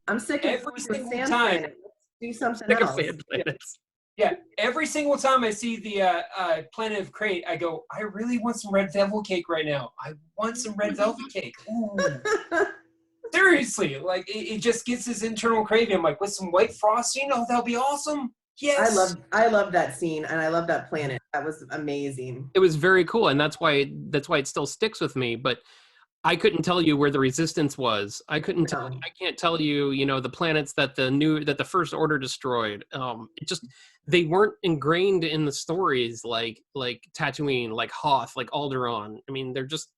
I'm sick of Every going to a single sand time. planet. Let's do something Sick of else. sand planets. Yeah, every single time I see the Planet of Crate, I go, I really want some red velvet cake right now. I want some red velvet cake. Ooh. Seriously, like it just gets this internal craving. I'm like, with some white frosting, oh, that'll be awesome. Yes. I love that scene, and I love that planet. That was amazing. It was very cool, and that's why it still sticks with me. But I couldn't tell you where the Resistance was. I couldn't tell. No. I can't tell you, the planets that the First Order destroyed. It just, they weren't ingrained in the stories like Tatooine, like Hoth, like Alderaan. I mean, they're just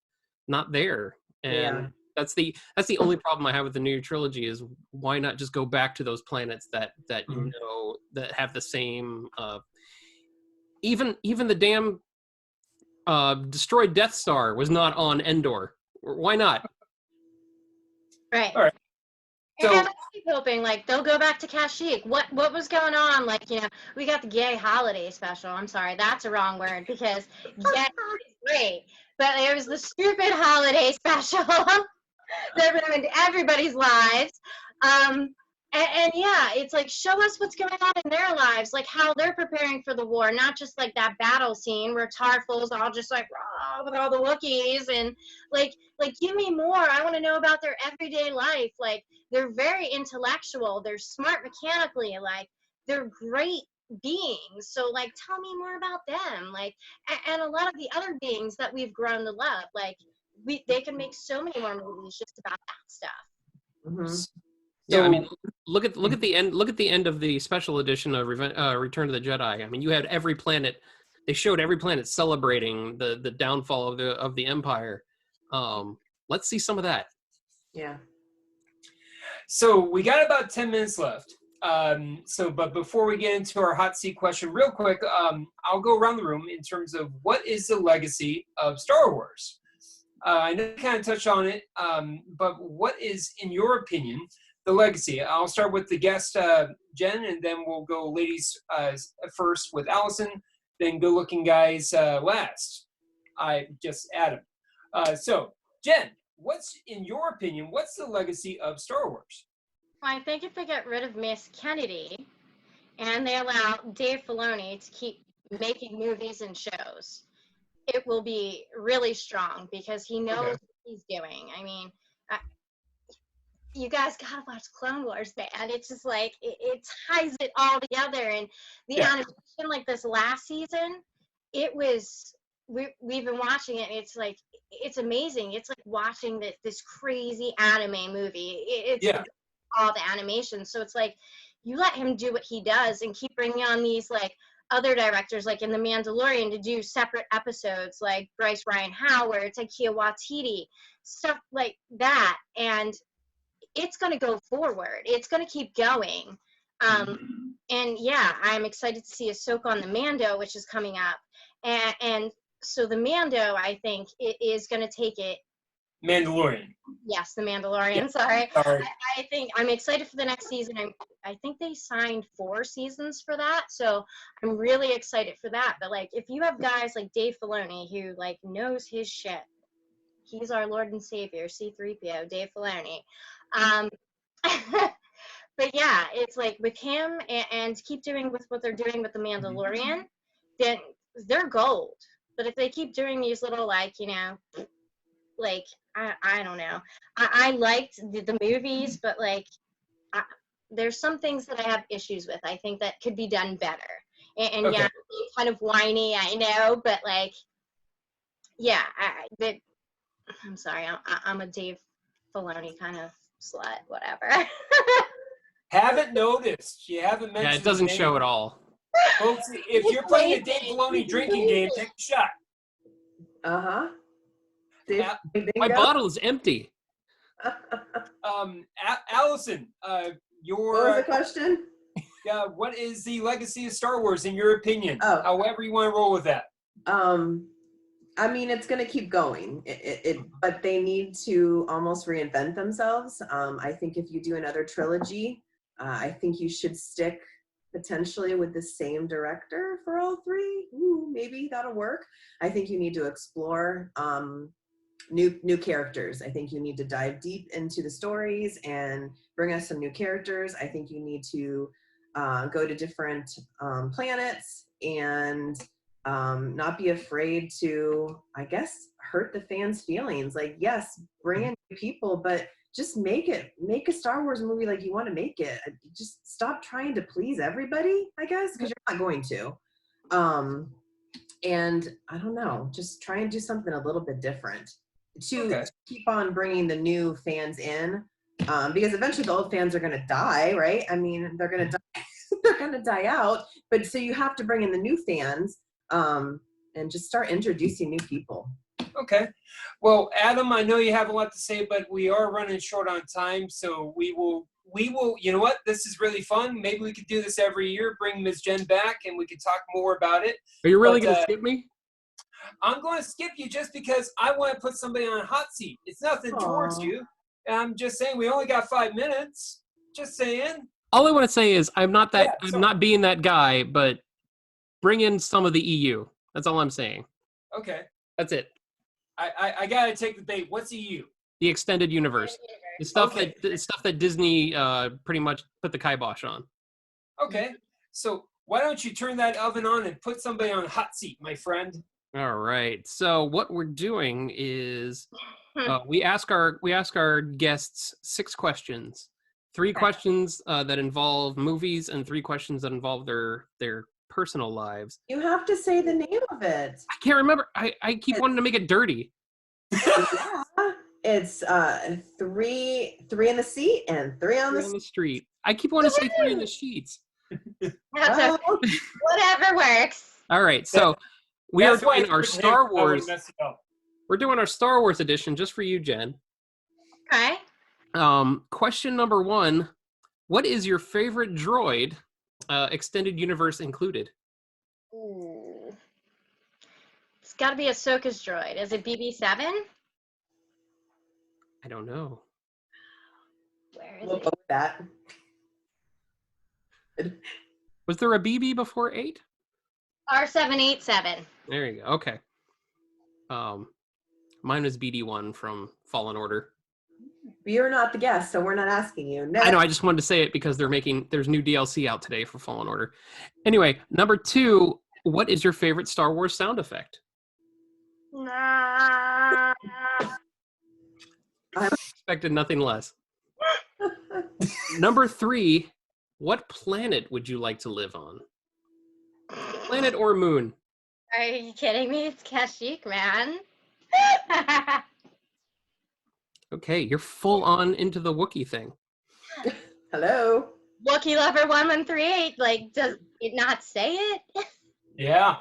not there, and Yeah. that's the only problem I have with the new trilogy is why not just go back to those planets that that have the same. Even the damn destroyed Death Star was not on Endor. Why not? Right. All right. So- And I keep hoping like they'll go back to Kashyyyk. What was going on? Like, we got the gay holiday special. I'm sorry, that's a wrong word because gay is great. But it was the stupid holiday special that ruined everybody's lives. And yeah, it's like, show us what's going on in their lives, like how they're preparing for the war, not just like that battle scene where Tarful's all just like raw with all the Wookiees and like give me more. I want to know about their everyday life. Like they're very intellectual, they're smart mechanically, like they're great beings. So like tell me more about them. Like and a lot of the other beings that we've grown to love, like they can make so many more movies just about that stuff. Mhm. Yeah, I mean, look at the end. Look at the end of the special edition of Return of the Jedi. I mean, you had every planet. They showed every planet celebrating the downfall of the Empire. Let's see some of that. Yeah. So we got about 10 minutes left. But before we get into our hot seat question, real quick, I'll go around the room in terms of what is the legacy of Star Wars. I know you kind of touched on it, but what is, in your opinion, the legacy? I'll start with the guest, Jen, and then we'll go ladies first with Alison, then good-looking guys last. Adam. So, Jen, what's, in your opinion, what's the legacy of Star Wars? I think if they get rid of Miss Kennedy and they allow Dave Filoni to keep making movies and shows, it will be really strong because he knows what he's doing. I mean, you guys gotta watch Clone Wars, man. It's just like it ties it all together. And the animation, like this last season, it was we've been watching it. And it's like it's amazing. It's like watching this crazy anime movie. It's all the animation. So it's like you let him do what he does and keep bringing on these like other directors, like in The Mandalorian, to do separate episodes, like Bryce Ryan Howard, Taika Waititi, stuff like that. And it's going to go forward. It's going to keep going. And yeah, I'm excited to see Ahsoka on the Mando, which is coming up. And so the Mando, I think, it is going to take it. Mandalorian. Yes, the Mandalorian. Yeah. Sorry. I think I'm excited for the next season. I think they signed 4 seasons for that, so I'm really excited for that. But like, if you have guys like Dave Filoni who like knows his shit, he's our Lord and Savior, C-3PO, Dave Filoni. But yeah, it's like with him and keep doing with what they're doing with the Mandalorian, then they're gold. But if they keep doing these little like like I don't know. I liked the movies, but like there's some things that I have issues with. I think that could be done better. And Okay. yeah, kind of whiny, I know, but like, yeah, I'm sorry, I'm a Dave Filoni kind of slut, whatever. Haven't noticed. You haven't mentioned Yeah, it doesn't his show name. at all. Folks, if you're playing a Dave Filoni drinking game, take a shot. Uh-huh. Dave, A- My bingo. bottle is empty. Alison, What was your the question? what is the legacy of Star Wars in your opinion? Oh. However you want to roll with that. I mean, it's going to keep going, but they need to almost reinvent themselves. I think if you do another trilogy, I think you should stick potentially with the same director for all three. Ooh, maybe that'll work. I think you need to explore new characters. I think you need to dive deep into the stories and bring us some new characters. I think you need to go to different planets and not be afraid to, I guess, hurt the fans' feelings. Like, yes, bring in new people, but just make a Star Wars movie like you want to make it. Just stop trying to please everybody, I guess, because you're not going to. And I don't know, just try and do something a little bit different to keep on bringing the new fans in, because eventually the old fans are going to die, right? I mean, they're going to die. They're going to die out, but so you have to bring in the new fans and just start introducing new people. Okay. Well, Adam, I know you have a lot to say, but we are running short on time, so we will, you know what? This is really fun. Maybe we could do this every year, bring Ms. Jen back, and we could talk more about it. Are you really going to skip me? I'm going to skip you just because I want to put somebody on a hot seat. It's nothing towards you. I'm just saying we only got 5 minutes. Just saying. All I want to say is I'm not being that guy, but bring in some of the EU. That's all I'm saying. Okay. That's it. I gotta take the bait. What's EU? The extended universe. The stuff that Disney pretty much put the kibosh on. Okay. So why don't you turn that oven on and put somebody on a hot seat, my friend? All right. So what we're doing is we ask our guests 6 questions. 3 questions that involve movies and 3 questions that involve their personal lives. You have to say the name of it. I can't remember. I keep wanting to make it dirty. Yeah. It's 3 in the seat and 3 on the street. I keep wanting to say 3 in the sheets. That's okay. Whatever works. All right. So we are doing our Star Wars. We're doing our Star Wars edition just for you, Jen. Okay. Question number 1. What is your favorite droid, extended universe included? Ooh. It's got to be Ahsoka's droid. Is it BB-7? I don't know. Where is We'll it? go with that. Was there a BB before 8? R787. There you go. Okay. Mine was BD1 from Fallen Order. You're not the guest, so we're not asking you. Next. I know, I just wanted to say it because there's new DLC out today for Fallen Order. Anyway, number 2, what is your favorite Star Wars sound effect? Nah. I expected nothing less. Number 3, what planet would you like to live on? Planet or moon? Are you kidding me? It's Kashyyyk, man. Okay, you're full on into the Wookiee thing. Hello. Wookiee Lover 1138. Like, does it not say it? Yeah.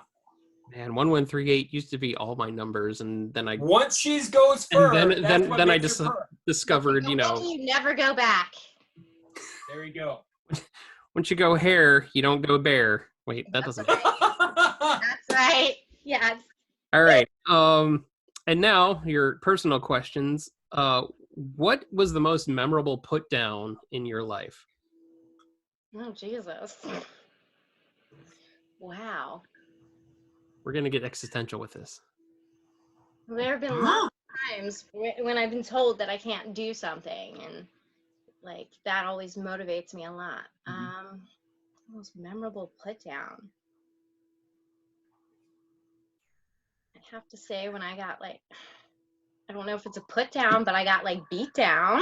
Man, 1138 used to be all my numbers, and then I once she goes fur, and then I just discovered, you know, you never go back. There you go. Once you go hair, you don't go bear. Wait, that doesn't. That's right. Yes. All right. And now your personal questions. What was the most memorable put down in your life? Oh, Jesus. Wow. We're gonna get existential with this. There have been lots of times when I've been told that I can't do something, and like that always motivates me a lot. Most memorable put down. I'd have to say when I got like I don't know if it's a put down, but I got like beat down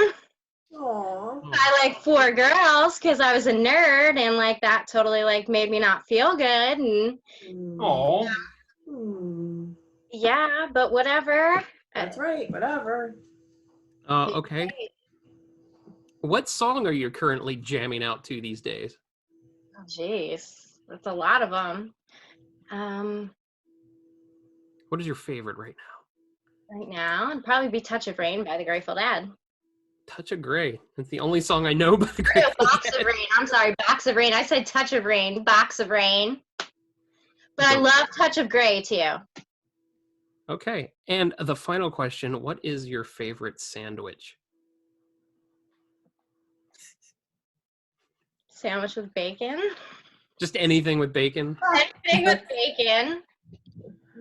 Aww. by like 4 girls because I was a nerd, and like that totally like made me not feel good. And Oh, Hmm. yeah, but whatever. That's right. Whatever. Okay. What song are you currently jamming out to these days? Oh, jeez, that's a lot of them. What is your favorite right now? Right now, it'd probably be "Touch of Rain" by the Grateful Dead. Touch of Grey. That's the only song I know by the Grateful Box Dead. of Rain. I'm sorry, Box of Rain. I said Touch of Rain, Box of Rain. But I love Touch of Grey too. Okay. And the final question, what is your favorite sandwich? Sandwich with bacon. Just anything with bacon? Anything with bacon.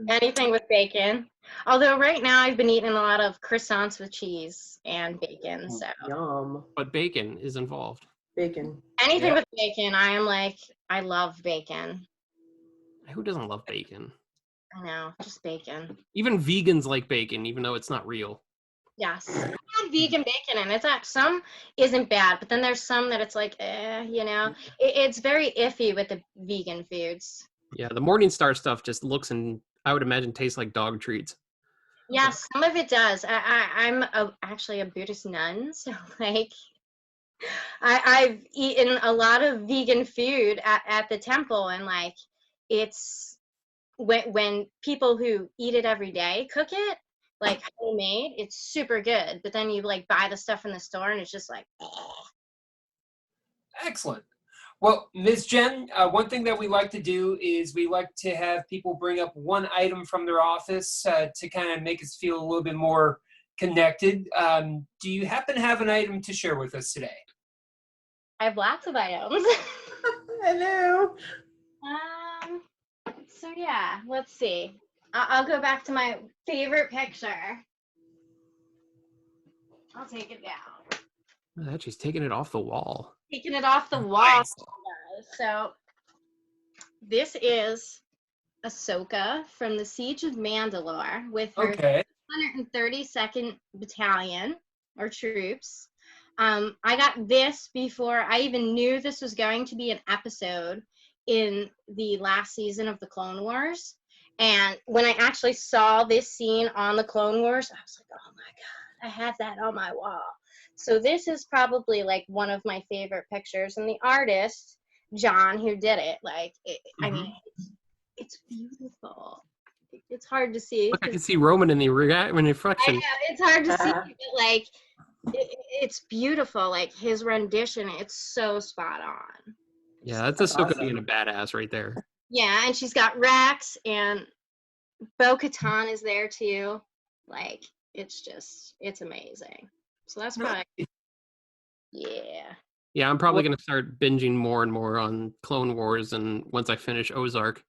Anything with bacon. Although right now I've been eating a lot of croissants with cheese and bacon. So Yum. But bacon is involved. Bacon. anything Yeah. with bacon, I am like, I love bacon. Who doesn't love bacon? I know, just bacon. Even vegans like bacon, even though it's not real. Yes. I had vegan bacon, and some isn't bad, but then there's some that it's like, you know, it's very iffy with the vegan foods. Yeah, the Morningstar stuff just looks and I would imagine tastes like dog treats. Yes, some of it does. I'm actually a Buddhist nun, so like I've eaten a lot of vegan food at the temple, and like it's when people who eat it every day cook it, like homemade, it's super good. But then you like buy the stuff in the store, and it's just like, excellent. Well, Ms. Jen, one thing that we like to do is we like to have people bring up one item from their office to kind of make us feel a little bit more connected. Do you happen to have an item to share with us today? I have lots of items. Hello. So yeah, let's see. I'll go back to my favorite picture. I'll take it down. Look at that, she's taking it off the wall. Taking it off the wall. Nice. So this is Ahsoka from the Siege of Mandalore with her Okay. 132nd Battalion or troops. I got this before I even knew this was going to be an episode in the last season of the Clone Wars. And when I actually saw this scene on the Clone Wars, I was like, oh my God, I have that on my wall. So this is probably like one of my favorite pictures. And the artist, John, who did it, like, I mean, it's beautiful. It's hard to see. Look, I can see Roman in the reflection. I know, it's hard to see, but like, it's beautiful. Like his rendition, it's so spot on. Yeah, that's Ahsoka being a badass right there. Yeah, and she's got Rex, and Bo-Katan is there too. Like, it's amazing. So that's probably, yeah. Yeah, I'm probably going to start binging more and more on Clone Wars and once I finish Ozark.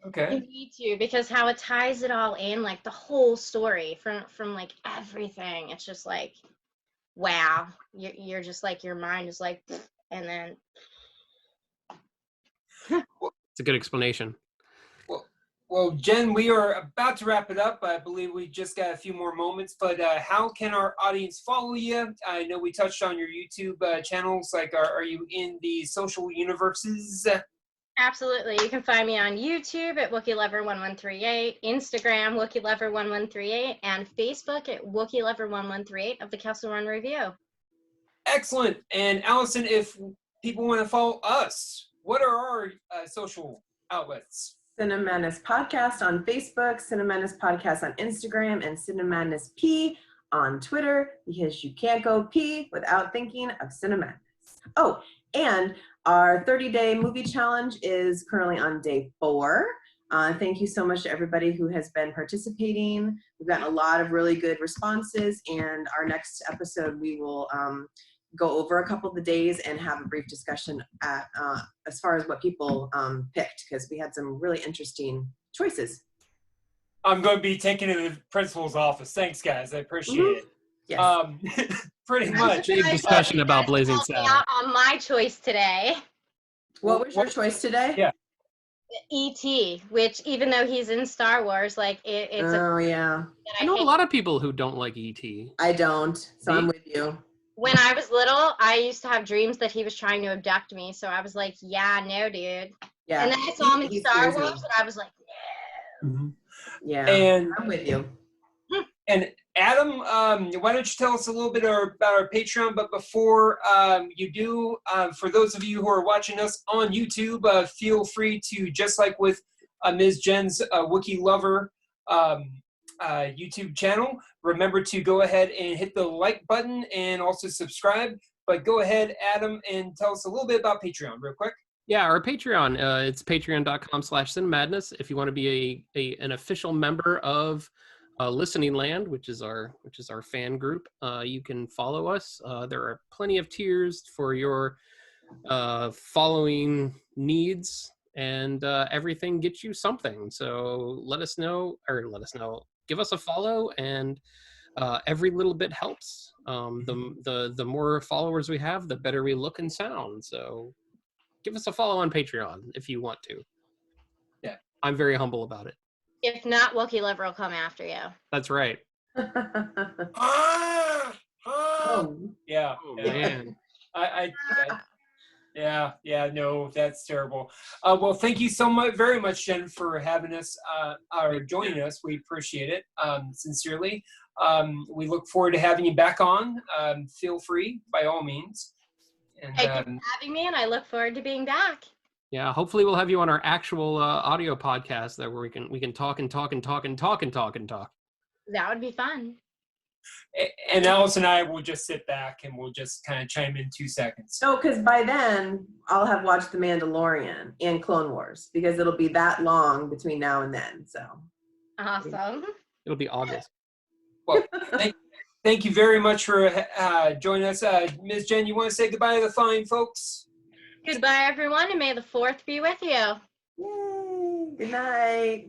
Okay. You need to, because how it ties it all in, like the whole story from like everything. It's just like, wow. You're just like, your mind is like, and then. It's a good explanation. Well, Jen, we are about to wrap it up. I believe we just got a few more moments, but how can our audience follow you? I know we touched on your YouTube channels. Like, are you in the social universes? Absolutely. You can find me on YouTube at WookieLover1138, Instagram, WookieLover1138, and Facebook at WookieLover1138 of the Kessel Run Review. Excellent. And Alison, if people want to follow us, what are our social outlets? Cinemadness Podcast on Facebook, Cinemadness Podcast on Instagram, and Cinemadness P on Twitter, because you can't go P without thinking of Cinemadness. Oh, and our 30-day movie challenge is currently on day 4. Thank you so much to everybody who has been participating. We've gotten a lot of really good responses, and our next episode we will go over a couple of the days and have a brief discussion as far as what people picked, because we had some really interesting choices. I'm going to be taking it to the principal's office. Thanks, guys. I appreciate it. Yes. Pretty much. Big discussion about Blazing Saddles. Out on my choice today. What was your choice today? Yeah. E.T., which even though he's in Star Wars, like it's Oh yeah, that I know a hate. lot of people who don't like E.T. I don't. So I'm Me? with you. When I was little, I used to have dreams that he was trying to abduct me. So I was like, yeah, no, dude. Yeah. And then I saw him in He Star scares me. Wars, and I was like, Yeah, And I'm with you. And Adam, why don't you tell us a little bit about our Patreon? But before you do, for those of you who are watching us on YouTube, feel free to, just like with Ms. Jen's Wookiee Lover YouTube channel, remember to go ahead and hit the like button and also subscribe. But go ahead, Adam, and tell us a little bit about Patreon real quick. Yeah, our Patreon. It's patreon.com/Cinemadness. If you want to be an official member of Listening Land, which is our fan group, you can follow us. There are plenty of tiers for your following needs, and everything gets you something. So let us know. Give us a follow, and every little bit helps. The more followers we have, the better we look and sound. So give us a follow on Patreon if you want to. Yeah. I'm very humble about it. if not, Wookiee Lover will come after you. That's right. Oh. Yeah. Oh, yeah. man. Yeah, no, that's terrible. Well, thank you so much, very much, Jen, for having us or joining us. We appreciate it sincerely. We look forward to having you back on. Feel free, by all means. And Thank you for having me, and I look forward to being back. Yeah, hopefully we'll have you on our actual audio podcast there where we can talk and talk and talk and talk and talk and talk. That would be fun. and Alison and I will just sit back and we'll just kind of chime in 2 seconds. No, because by then I'll have watched The Mandalorian and Clone Wars because it'll be that long between now and then. So Awesome. It'll be August. Well, thank you very much for joining us. Ms. Jen, you want to say goodbye to the fine folks? Goodbye, everyone, and may the 4th be with you. yay! Good night.